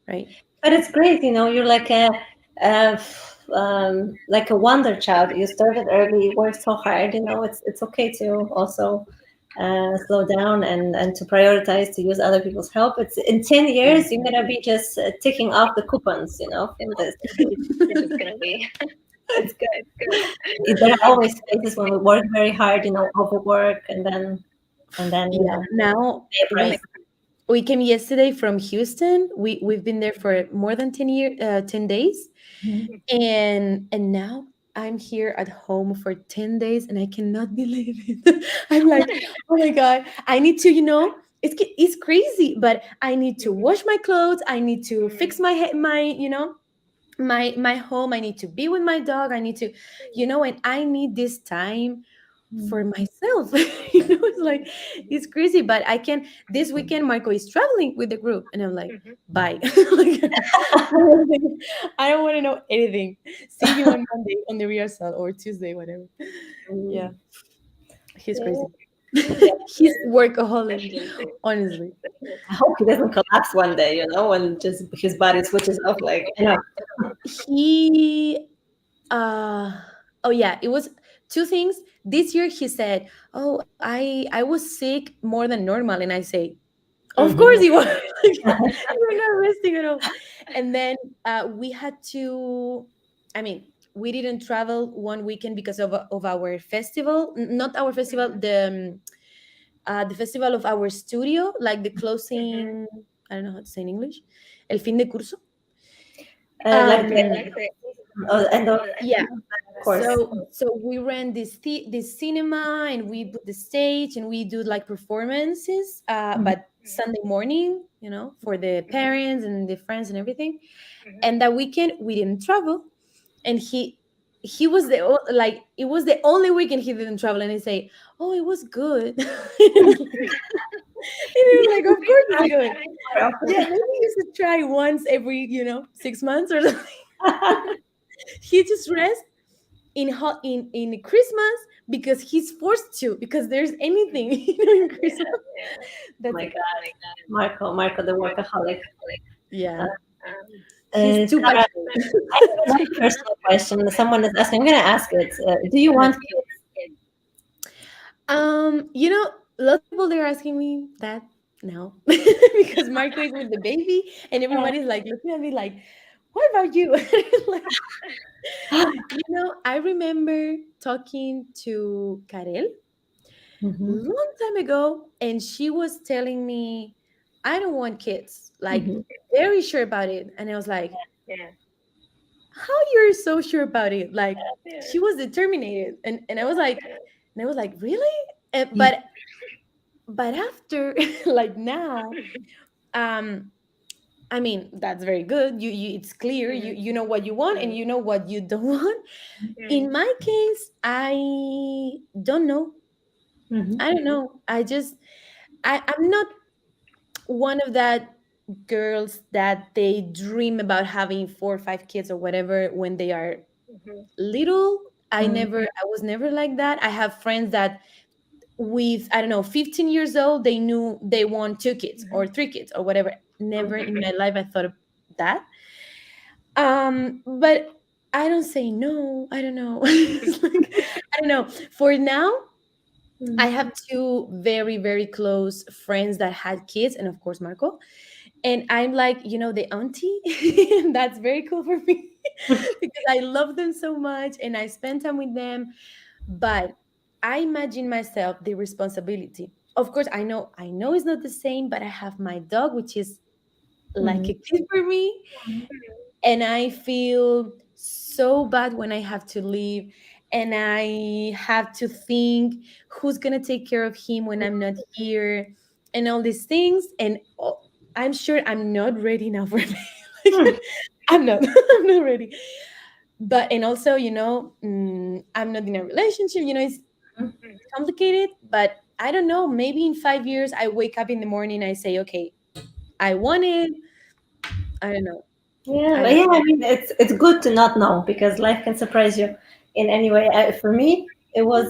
right? But it's great, you're a like a wonder child. You started early, you worked so hard. It's okay to also slow down and to prioritize to use other people's help. It's in 10 years you're gonna be just ticking off the coupons, from this. It's gonna be. It's good. There are always spaces when we work very hard, overwork, and then Yeah. Now pay a price. we came yesterday from Houston. We've been there for more than 10 days, Mhm. and now I'm here at home for 10 days and I cannot believe it. I'm like, oh my God, I need to, it's crazy, but I need to wash my clothes, I need to fix my home, I need to be with my dog, I need to, and I need this time for myself. It's like it's crazy, but I can. This weekend Marco is traveling with the group and I'm like, bye. Like, I don't want to know anything. See you on Monday on the rehearsal or Tuesday, whatever. Yeah, he's Yeah. crazy. He's workaholic, honestly. I hope he doesn't collapse one day, when just his body switches off. Like, He oh yeah, it was two things. This year he said, "Oh, I was sick more than normal," and I say, "Of course Mhm. he was. You're not resting at all." And then we had to. I mean, we didn't travel one weekend because of our festival. Not our festival, the festival of our studio, like the closing. I don't know how to say in English. El fin de curso. Like the Um, end of yeah. course. So we ran this cinema and we put the stage and we do like performances, Mhm. but Sunday morning, for the parents and the friends and everything. And that weekend we didn't travel, and he was like it was the only weekend he didn't travel, and I say, oh, it was good. And he was like, of course it's good. Yeah, maybe you should try once every 6 months or something. He just rest in Christmas because he's forced to, because there's anything in Christmas. Oh That's my it. God, Marco, the workaholic. Uh, Yeah, he's too Sarah, passionate. I have one personal question. Someone is asking. I'm going to ask it. Do you want kids? You know, lots of people they're asking me that now because Marco is with the baby, and everybody's like looking at me like, "What about you?" Like, I remember talking to Karel Mhm, long time ago, and she was telling me, "I don't want kids." Like, mhm. very sure about it, and I was like, "How you're so sure about it?" Like, she was determined, and I was like, "Really?" Yeah. But after, like now, um I mean, that's very good. It's clear. You know what you want, and you know what you don't want. In my case, I don't know. Mhm, I don't know. I'm not one of that girls that they dream about having 4 or 5 kids or whatever when they are little. mhm, I was never like that. I have friends that with, I don't know, 15 years old, they knew they want 2 kids or 3 kids or whatever. Never in my life I thought of that. But I don't say no. I don't know. It's like, I don't know. For now, I mhm. have two very, very close friends that had kids, and of course Marco. And I'm like, the auntie. And that's very cool for me because I love them so much and I spend time with them. But I imagine myself the responsibility. Of course, I know it's not the same, but I have my dog, which is like Mhm. a kid for me, and I feel so bad when I have to leave, and I have to think who's gonna take care of him when I'm not here, and all these things. And I'm sure I'm not ready now for me. Like, Hmm. I'm not. I'm not ready. But and also, I'm not in a relationship. It's complicated. But I don't know. Maybe in 5 years, I wake up in the morning, I say, okay, I want it. I don't know. Yeah, I but don't. yeah. I mean, it's good to not know because life can surprise you in any way. For me, it was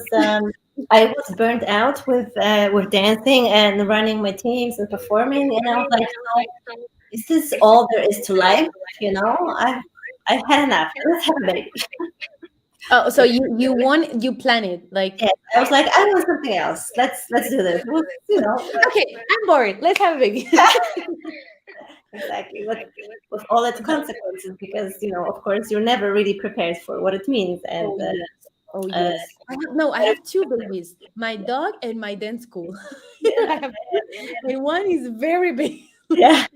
I was burnt out with dancing and running my teams and performing, and I was like, so is this all there is to life? You know, I've had enough. Let's have a baby. Oh, so you plan it like, Yes, I was like, I want something else. Let's do this. It was, okay, I'm bored. Let's have a baby. exactly with all its consequences because of course you're never really prepared for what it means and Oh yes. Oh uh, yes. I have two babies, my dog and my dance school. yeah, I have two, and one is very big. yeah.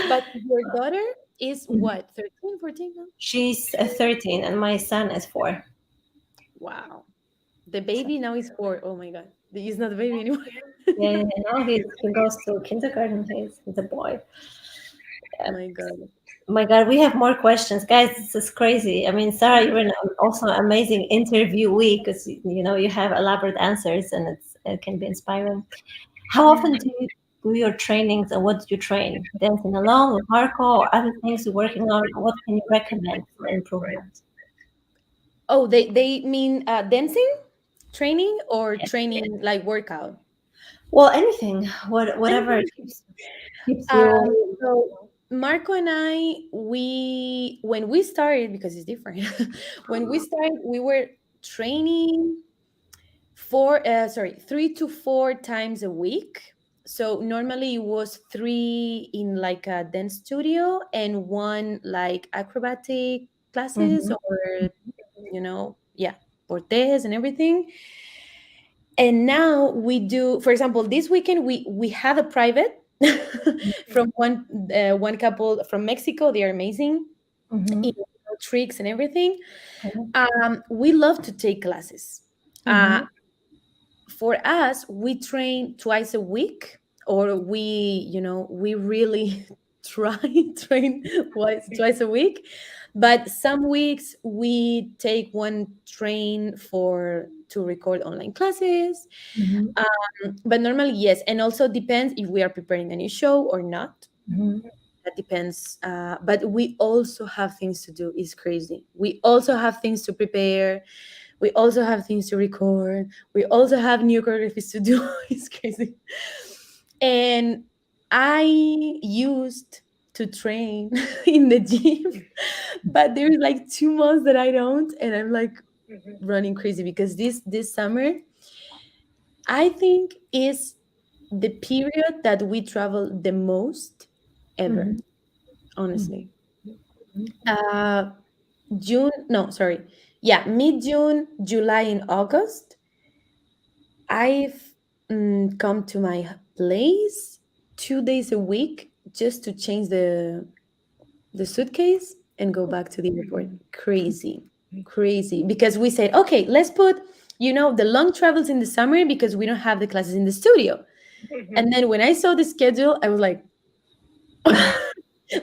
But your daughter is what, 13, 14 now? She's 13 and my son is 4. Wow. The So, baby now is 4. Oh my god. He's not a baby anymore. yeah, no, he goes to kindergarten. He's a boy. Yeah. My god. My God, we have more questions, guys. This is crazy. I mean, Sarah, you're also an amazing interviewee because you have elaborate answers and it can be inspiring. How often do you do your trainings and what do you train? Dancing alone with Marco or other things you're working on? What can you recommend for improvement? Oh, they mean dancing training or training like workout? Well, anything, whatever Anything. keeps you. So Marco and I, when we started, because it's different, when we started, we were training 3 to 4 times a week. So normally it was 3 in like a dance studio and 1 like acrobatic classes, Mhm, or yeah, portes and everything. And now we do, for example, this weekend we had a private from one couple from Mexico. They are amazing, mhm, tricks and everything. mhm, We love to take classes. uh, mhm, for us, we train twice a week, or we really try train twice a week. But some weeks we take one train for to record online classes. mhm, But normally, yes, and also depends if we are preparing a new show or not. mhm. that depends. But we also have things to do. It's crazy. We also have things to prepare. We also have things to record. We also have new choreographies to do. It's crazy. And I used to train in the gym, but there's like 2 months that I don't, and I'm like running crazy because this summer I think is the period that we travel the most ever, Mhm. honestly. Uh, June, no, sorry. Yeah, mid June, July, and August. I've come to my place 2 days a week just to change the suitcase and go back to the airport. Crazy, crazy. Because we said, okay, let's put, the long travels in the summer because we don't have the classes in the studio. And then when I saw the schedule, I was like,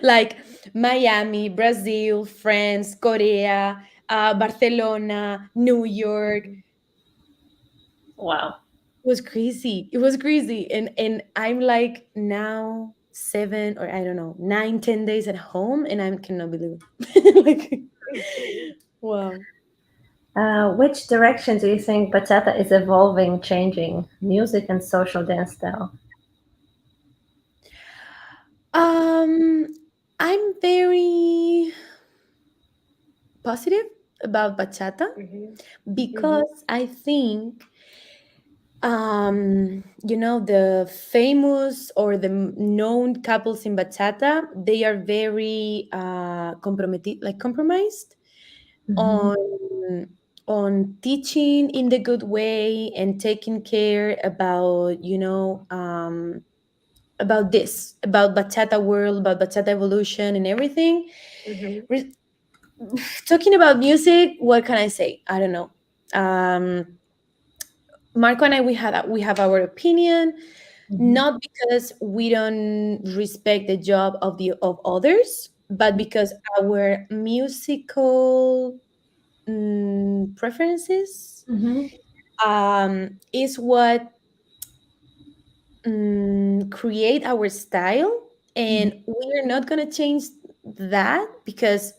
like Miami, Brazil, France, Korea, Barcelona, New York. It Wow. was crazy. It was crazy. And I'm like now 7 or I don't know, 9, 10 days at home, and I cannot believe it. Like, wow. Which direction do you think bachata is evolving, changing music and social dance style? Um, I'm very positive about bachata because I think the famous or the known couples in bachata, they are very compromised Mhm. on teaching in the good way and taking care about about this, about bachata world, about bachata evolution and everything. Re- Talking about music, what can I say? I don't know. Marco and I, we have our opinion, Mhm. not because we don't respect the job of others, but because our musical preferences Mhm. is what create our style, Mhm. and we are not going to change that because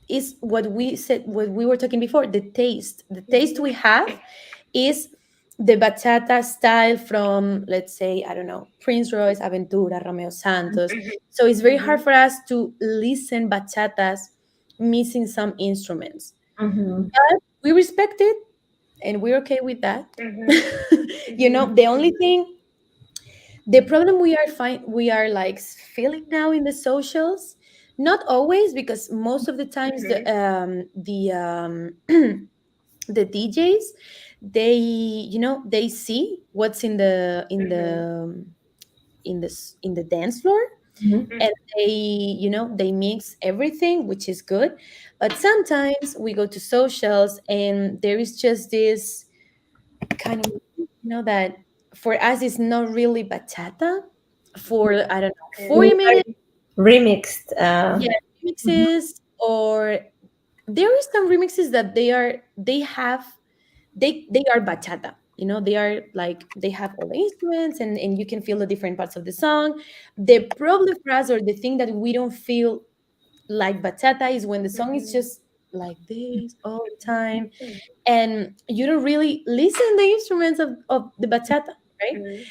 is what we said, what we were talking before, the taste we have is the bachata style from, let's say, I don't know, Prince Royce, Aventura, Romeo Santos. So it's very hard for us to listen bachatas missing some instruments, Mhm. but we respect it and we're okay with that. The only thing, the problem we are like feeling now in the socials, not always, because most of the times the DJs, they see what's in the dance floor, Mhm. and they mix everything, which is good. But sometimes we go to socials and there is just this kind of that for us is not really bachata. For, I don't know, 40 minutes. Remixed. Yeah, Mhm. remixes, or there is some remixes that they are bachata. They are like, they have all the instruments, and you can feel the different parts of the song. The problem for us, or the thing that we don't feel like bachata, is when the song is just like this all the time, and you don't really listen the instruments of the bachata, right?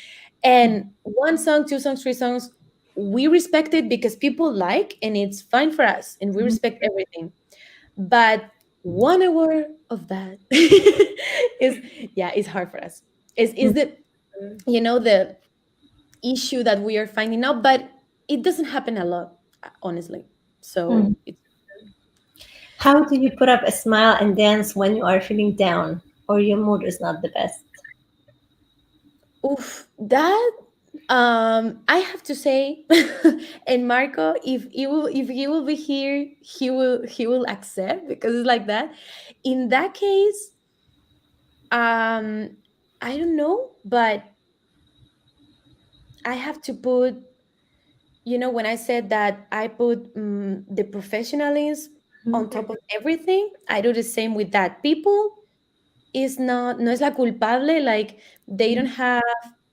And one song, two songs, three songs, we respect it because people like, and it's fine for us, and we respect everything. But 1 hour of that is, yeah, it's hard for us. Is the the issue that we are finding out, but it doesn't happen a lot, honestly. Mhm. So it's, How do you put up a smile and dance when you are feeling down or your mood is not the best? oof, that I have to say, and Marco, if he will be here, he will accept, because it's like that. In that case, um, I don't know, but I have to put, when I said that I put the professionalism on top of everything, I do the same with that. People is not, no es la culpable, like they don't have,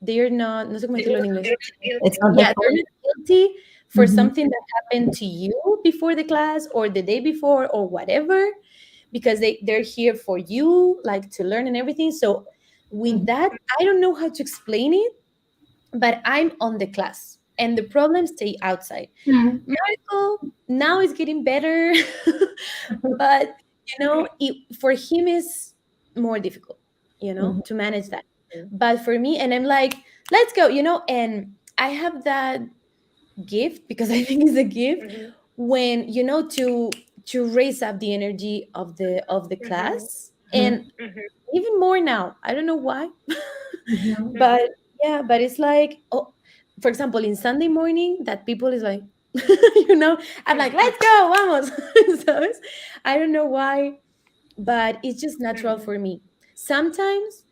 they're not, no sé cómo decirlo en inglés. It's not their Yeah, they're fault. not guilty for Mhm. something that happened to you before the class or the day before or whatever, because they're here for you, like to learn and everything. So with Mhm. that, I don't know how to explain it, but I'm on the class and the problems stay outside. Mhm. Marco now is getting better, but for him is more difficult, Mhm. to manage that. But for me, and I'm like, let's go, and I have that gift, because I think it's a gift, when to raise up the energy of the class, Mhm. and even more now. I don't know why, Mhm. but yeah, but it's like, oh, for example, in Sunday morning, that people is like, I'm like, let's go, vamos. So I don't know why, but it's just natural for me. Sometimes,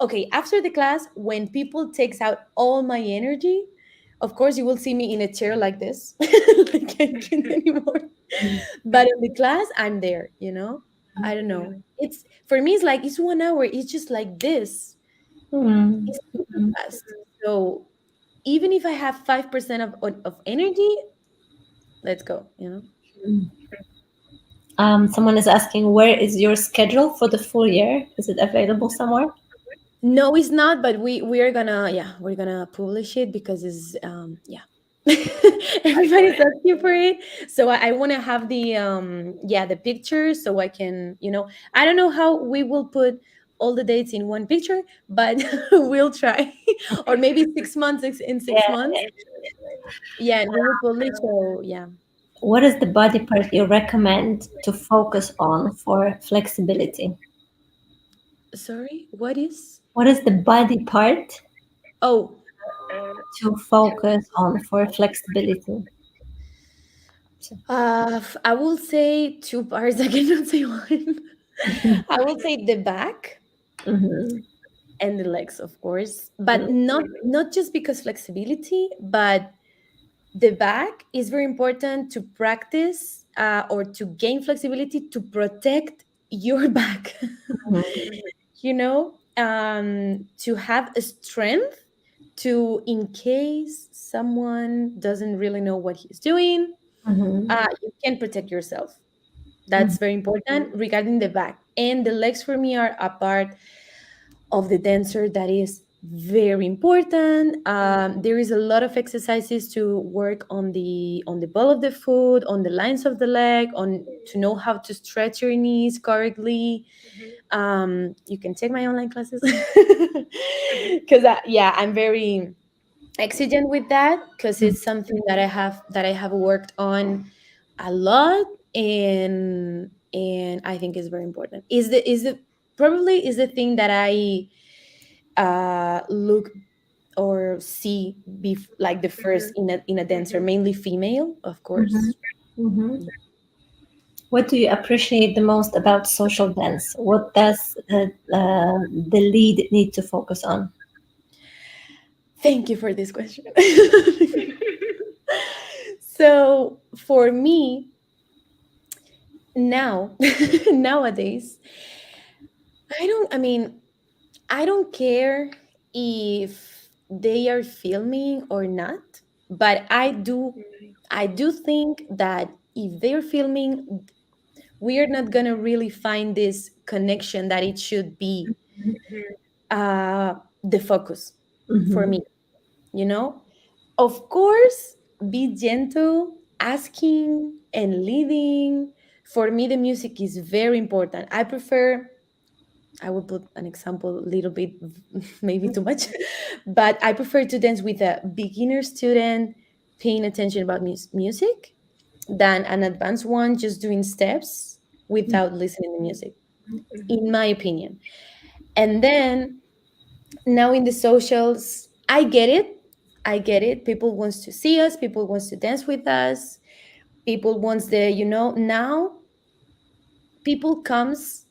okay, after the class, when people takes out all my energy, of course you will see me in a chair like this, like I can't anymore. But in the class, I'm there. I don't know. It's for me. It's like it's 1 hour. It's just like this. Mhm. It's super fast. So even if I have 5% of energy, let's go. Mhm. Someone is asking, where is your schedule for the full year? Is it available somewhere? No, it's not. But we're gonna publish it, because it's yeah. Everybody's asking for it, so I want to have the picture, so I can, I don't know how we will put all the dates in one picture, but we'll try. Or maybe 6 months, in six Yeah. months. Yeah, and we will publish. So yeah. What is the body part you recommend to focus on for flexibility? Sorry, what is? What is the body part Oh, to focus on for flexibility? I will say two parts. I cannot say one. I will say the back Mhm. and the legs, of course, but not just because flexibility, but the back is very important to practice, or to gain flexibility, to protect your back. Mhm. To have a strength, to, in case someone doesn't really know what he's doing, Mhm. you can protect yourself. Mhm. That's very important regarding the back. And the legs for me are a part of the dancer that is very important. There is a lot of exercises to work on the ball of the foot, on the lines of the leg, on to know how to stretch your knees correctly. You can take my online classes, because I'm very exigent with that, because it's something that I have worked on a lot, and I think is very important. Is the probably is the thing that I look or see like the first in a dancer, mainly female, of Mhm. course. Mhm. What do you appreciate the most about social dance? What does the lead need to focus on? Thank you for this question. So for me now, nowadays, I don't care if they are filming or not, but I do think that if they're filming, we are not gonna really find this connection that it should be, uh, the focus for Mhm. me. You know, of course, be gentle, asking and leading. For me, the music is very important. I will put an example a little bit, maybe too much, but I prefer to dance with a beginner student paying attention about music than an advanced one just doing steps without listening to music, in my opinion. And then now in the socials, I get it. I get it. People wants to see us. People wants to dance with us. People wants now people comes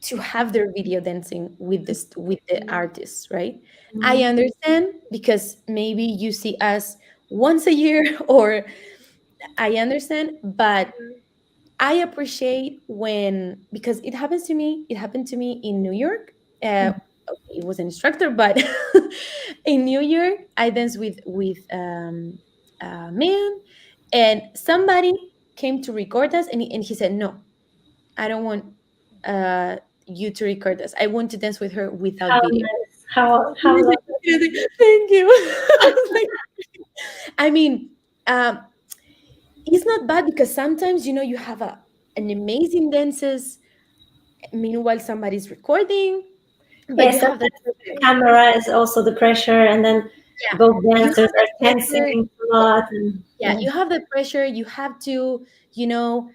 to have their video dancing with the artists, right? I understand, because maybe you see us once a year, or I understand, but I appreciate when, because it happened to me in New York. okay, it was an instructor, but in New Year I danced with a man, and somebody came to record us, and he said, "No, I don't want uh, you to record us. I want to dance with her without How video." nice. How lovely. Thank you. I was like, I mean, um, it's not bad because sometimes you have an amazing dances. Meanwhile, somebody's recording, but Yes, you have the sometimes the camera is also the pressure, and then yeah, both you dancers have are the pressure. tensing a lot. And, Yeah, yeah. you have the pressure. You have to, you know,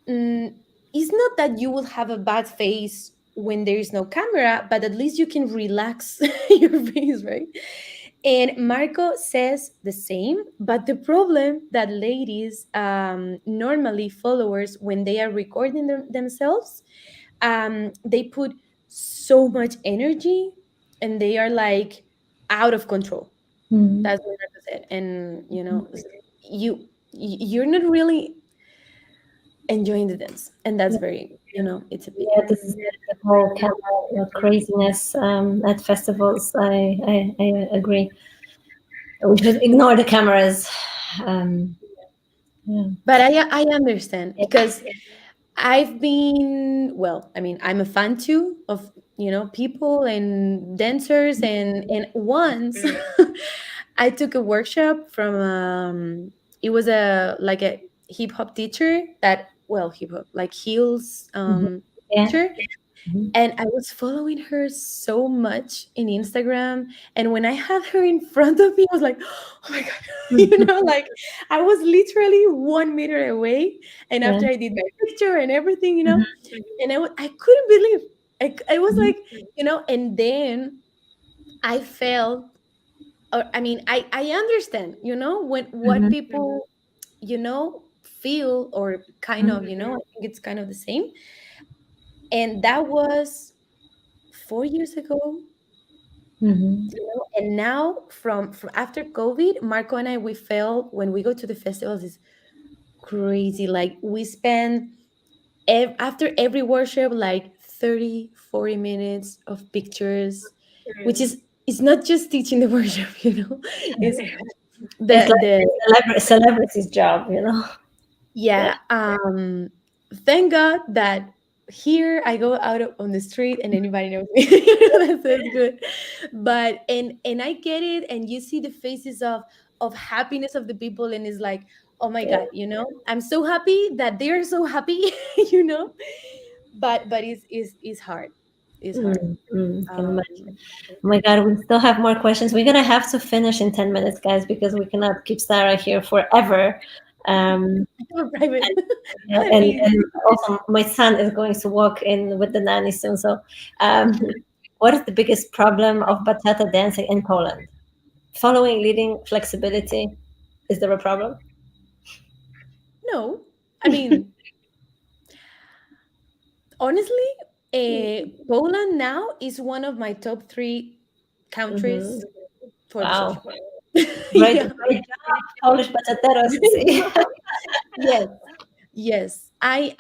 mm, it's not that you will have a bad face when there is no camera, but at least you can relax your face, right? And Marco says the same, but the problem that ladies, normally followers, when they are recording themselves, they put so much energy and they are like out of control. Mhm. That's what Marco said. And you're not really enjoying the dance, and that's very, it's a pity. Yeah, this is the whole camera, craziness at festivals. I agree. We should ignore the cameras. Um, yeah. But I understand because I've been, well, I mean, I'm a fan too of, people and dancers, and once I took a workshop from it was a like a hip hop teacher that, well, hip hop like heels Mhm. Yeah. teacher. Mhm. And I was following her so much in Instagram. And when I had her in front of me, I was like, oh my God, like I was literally 1 meter away. And Yeah. after I did my picture and everything, Mhm. and I couldn't believe, I was Mhm. like, and then I felt, or I mean, I understand, when what Mhm. people, feel, or kind Mhm. of, I think it's kind of the same. And that was 4 years ago. Mhm. And now, from after COVID, Marco and I, we felt when we go to the festivals is crazy. Like we spend after every worship like 30-40 minutes of pictures, which is, it's not just teaching the worship, it's It's like the a celebrity's job. Yeah. yeah. Thank God that here I go out on the street and anybody knows me. That's good. But and I get it, and you see the faces of happiness of the people, and it's like, oh my God, I'm so happy that they're so happy, you know. But it's hard. It's hard. Can Um, imagine. Oh my God, we still have more questions. We're gonna have to finish in 10 minutes, guys, because we cannot keep Sarah here forever. Um, I have a private. yeah, Let and, me. and also my son is going to walk in with the nanny soon. So, what is the biggest problem of bachata dancing in Poland? Following, leading, flexibility. Is there a problem? No, I mean, honestly, Poland now is one of my top three Mm-hmm. countries for the Wow. social. Great, Yeah. great job, Polish bachateros. See? Yes. Yes. I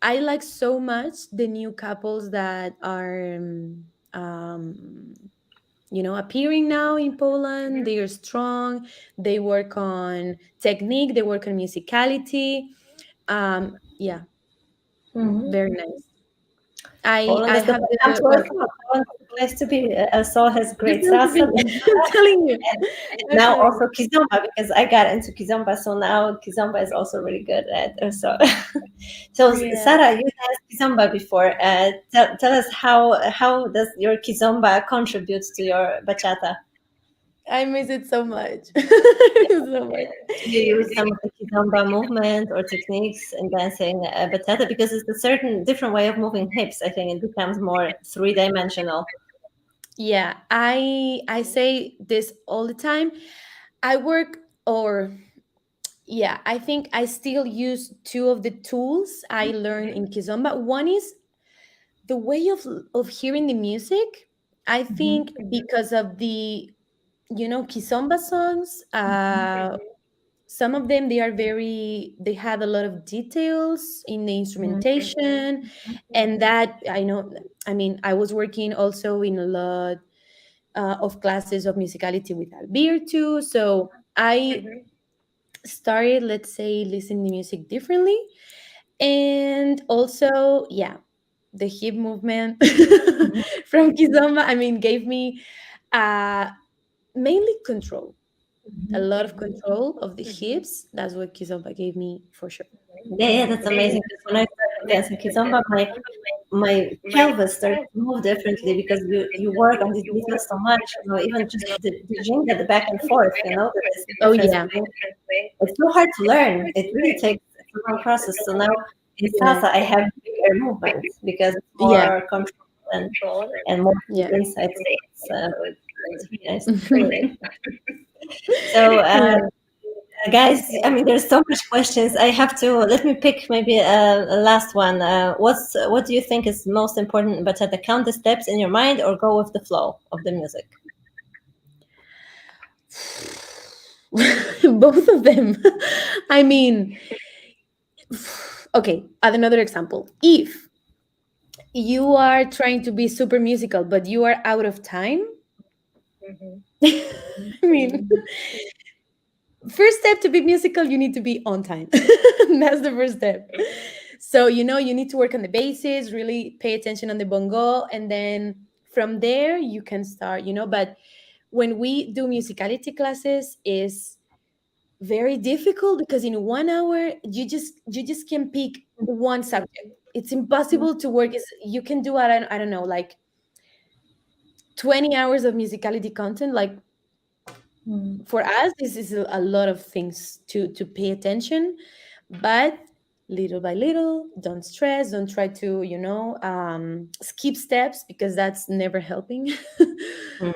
like so much the new couples that are appearing now in Poland. They are strong. They work on technique. They work on musicality. Yeah, Mhm. very nice. I Poland I is the have best time the to well, work out. Poland is the place to be. Sol has the great place to salsa. be. I'm telling you. And I'm now telling you. also kizomba because I got into kizomba, so now kizomba is also really good at. So Yeah. Sarah, you danced kizomba before. Tell us how does your kizomba contribute to your bachata? I miss it so much. I miss it so much. Do you use some of the kizomba movement or techniques in dancing bachata because it's a certain different way of moving hips? I think it becomes more three-dimensional. Yeah, I say this all the time. I work or yeah, I think I still use two of the tools I learned in Kizomba. One is the way of hearing the music. I Mhm. think because of the Kizomba songs, some of them, they have a lot of details in the instrumentation, and that I know. I mean, I was working also in a lot of classes of musicality with Albir too, so I started, let's say, listening to music differently. And also, yeah, the hip movement from Kizomba, I mean, gave me uh, mainly control, a lot of control of the hips. That's what Kizomba gave me for sure. Yeah, that's amazing. Because when I started dancing kizomba, my pelvis started to move differently because you work on these details so much. Even just the jingle, the back and forth. There is a Oh difference yeah, between. It's so hard to learn. It really takes a long process. So now in yeah, salsa, I have bigger movements because it's yeah, more control and more yeah. insight. It's really nice. Really. So. Yeah. Guys, I mean, there's so much questions. I have to let me pick maybe a last one. What do you think is most important? Bachata, count the steps in your mind or go with the flow of the music? Both of them. I mean, okay, add another example. If you are trying to be super musical, but you are out of time, I mean, first step to be musical, you need to be on time. That's the first step. So, you need to work on the bases, really pay attention on the bongo, and then from there you can start, but when we do musicality classes is very difficult because in 1 hour you just can pick one subject. It's impossible to work. You can do I don't know, like 20 hours of musicality content. Like for us, this is a lot of things to pay attention, but little by little, don't stress, don't try to skip steps because that's never helping. Mm.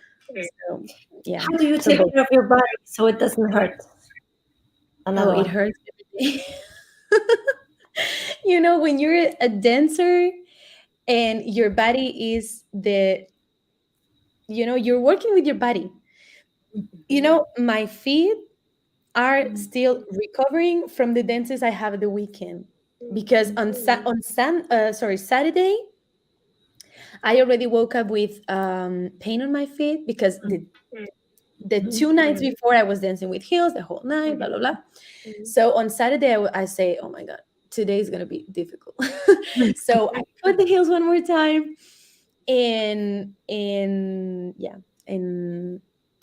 So yeah, How do you for take both. care of your body so it doesn't hurt? Oh, Another it one. hurts every day. When you're a dancer and your body is you're working with your body. My feet are still recovering from the dances I have the weekend because Saturday I already woke up with pain on my feet because the 2 nights before I was dancing with heels the whole night, blah blah blah. So on Saturday I say, oh my god, today is gonna be difficult. So I put the heels one more time, and yeah, and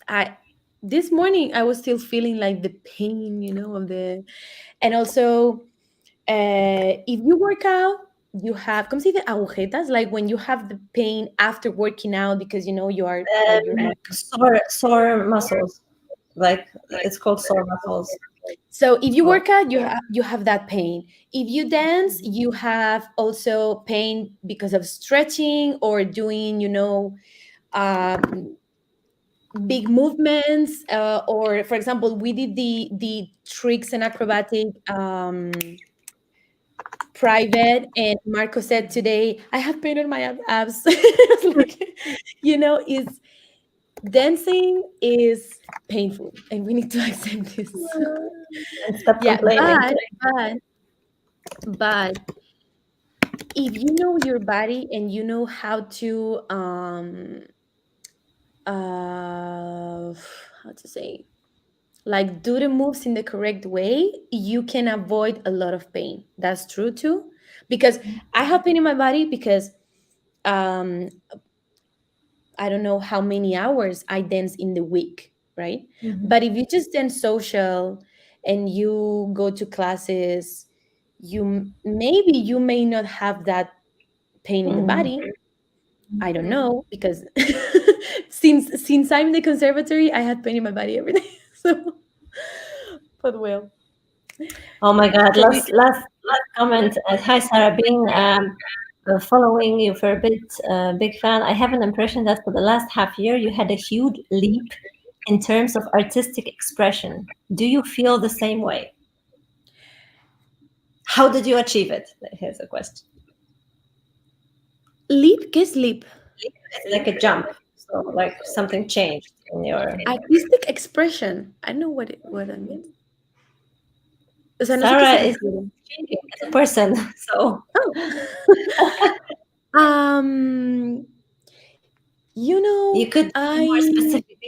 I this morning I was still feeling like the pain, of the. And also, if you work out, you have, ¿cómo se dice? Agujetas, like when you have the pain after working out because you are like your muscles. Sore muscles, like it's called sore muscles. So if you Oh. work out, you have that pain. If you dance, you have also pain because of stretching or doing, um, big movements. Or for example, we did the tricks and acrobatic private, and Marco said today, I have pain on my abs. It's like, is dancing is painful, and we need to accept this. And stop Yeah, complaining. but if you know your body and you know how to how to say, like, do the moves in the correct way, you can avoid a lot of pain. That's true too, because I have pain in my body because um I don't know how many hours I dance in the week, right? But if you just dance social and you go to classes, maybe you may not have that pain in the body. I don't know, because since I'm in the conservatory, I had pain in my body every day. So, but well, Oh my God! can we? Last comment. Hi, Sarah. Being following you for a bit, big fan. I have an impression that for the last half year, you had a huge leap in terms of artistic expression. Do you feel the same way? How did you achieve it? Here's a question. Leap? ¿Qué es leap? It's like a jump. So like something changed in your. Artistic expression. I don't know what that means. O sea, no sé qué Sarah se is refiere. changing as a person, so Oh. You you know, could be more I specific.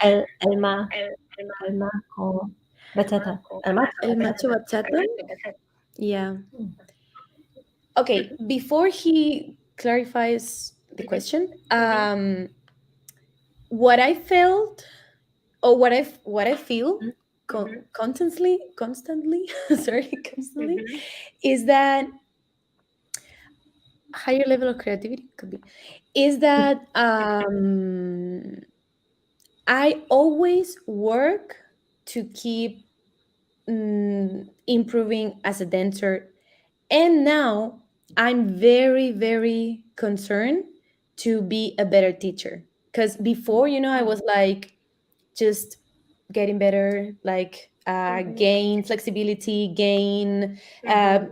Elma, Elma or batata. Elma el batata. macho bachata. Yeah. Mm. Okay. Before he clarifies the question, what I felt or what I feel constantly, sorry, constantly, is that higher level of creativity could be is that I always work to keep improving as a dancer. And now I'm very, very concerned to be a better teacher. Because before, I was like just getting better, like gain flexibility, gain uh,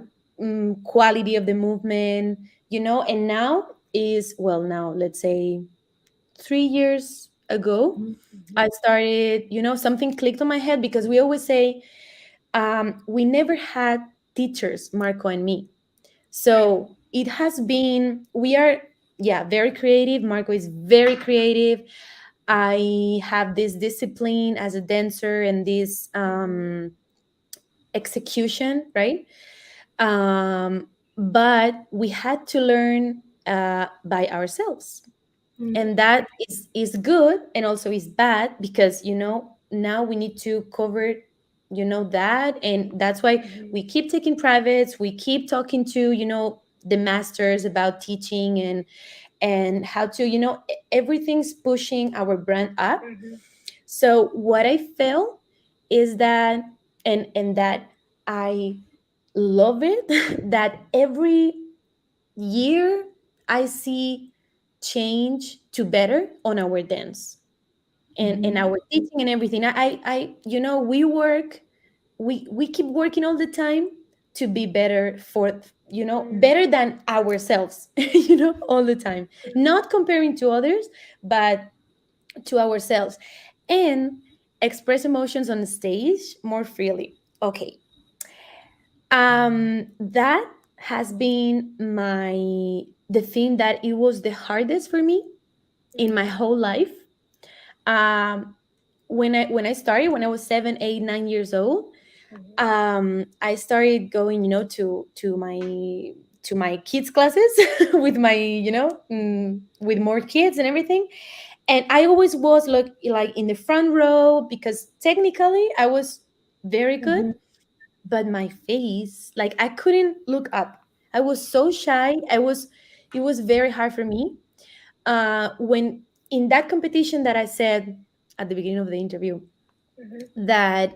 quality of the movement, and now is, well, now let's say 3 years ago, I started, something clicked on my head because we always say, we never had teachers, Marco and me. So it has been, we are, yeah, very creative. Marco is very creative. I have this discipline as a dancer and this execution, right? But we had to learn by ourselves, and that is good and also is bad because now we need to cover that, and that's why we keep taking privates, we keep talking to the masters about teaching and how to everything's pushing our brand up. So what I felt is that, and that I love it, that every year I see change to better on our dance and our teaching and everything. We work, we keep working all the time to be better for better than ourselves, all the time, not comparing to others, but to ourselves, and express emotions on the stage more freely. Okay. That has been the thing that it was the hardest for me in my whole life. Um, when I started, when I was 7, 8, 9 years old, I started going, to my kids classes with my, with more kids and everything. And I always was like in the front row because technically I was very good, but my face, like I couldn't look up. I was so shy. It was very hard for me. When in that competition that I said at the beginning of the interview, that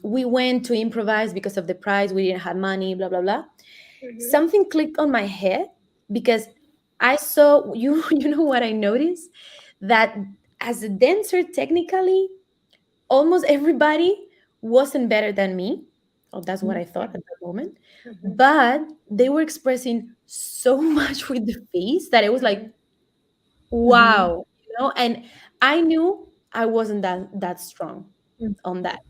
we went to improvise because of the prize, we didn't have money, blah blah blah. Something clicked on my head because I saw you. You know what I noticed? That as a dancer, technically, almost everybody wasn't better than me. Oh, that's what I thought at that moment. But they were expressing so much with the face that it was like, wow, and I knew I wasn't that strong on that.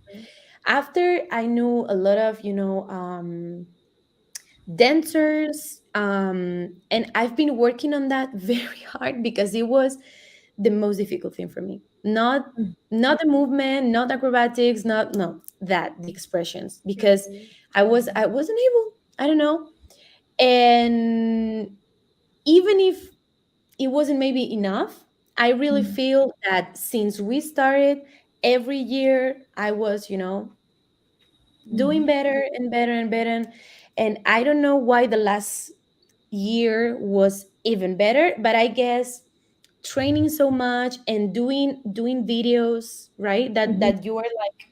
After I knew a lot of, dancers, and I've been working on that very hard because it was the most difficult thing for me. Not the movement, not acrobatics, not no that the expressions, because I wasn't able. I don't know. And even if it wasn't maybe enough, I really feel that since we started, every year I was, doing better and better and better. And I don't know why the last year was even better, but I guess training so much and doing videos, right, that you are like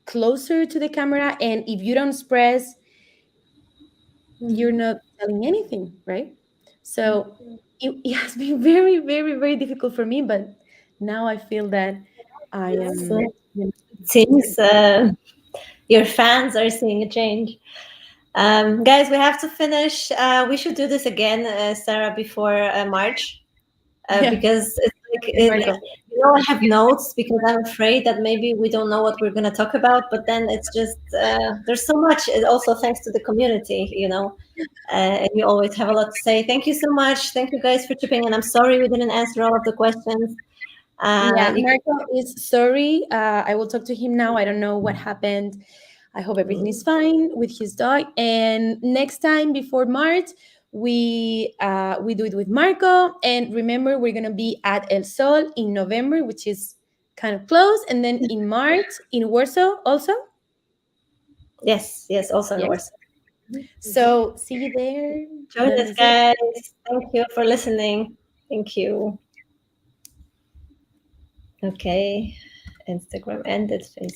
closer to the camera, and if you don't express, you're not telling anything, right? So it has been very, very, very difficult for me, but now I feel that I So am, it seems your fans are seeing a change. Guys, we have to finish. We should do this again, Sarah, before March, yeah. because it's Marco. I have notes because I'm afraid that maybe we don't know what we're going to talk about, but then it's just there's so much. Also, thanks to the community, and you always have a lot to say. Thank you so much. Thank you guys for chipping in. I'm sorry we didn't answer all of the questions. Yeah, Marco is sorry. I will talk to him now. I don't know what happened. I hope everything is fine with his dog. And next time before March, we do it with Marco. And remember, we're gonna be at El Sol in November, which is kind of close, and then in March in Warsaw also. Yes, also in Yes. Warsaw. So see you there. Join That us, is it. guys. Thank you for listening. Thank you. Okay, Instagram ended. Facebook.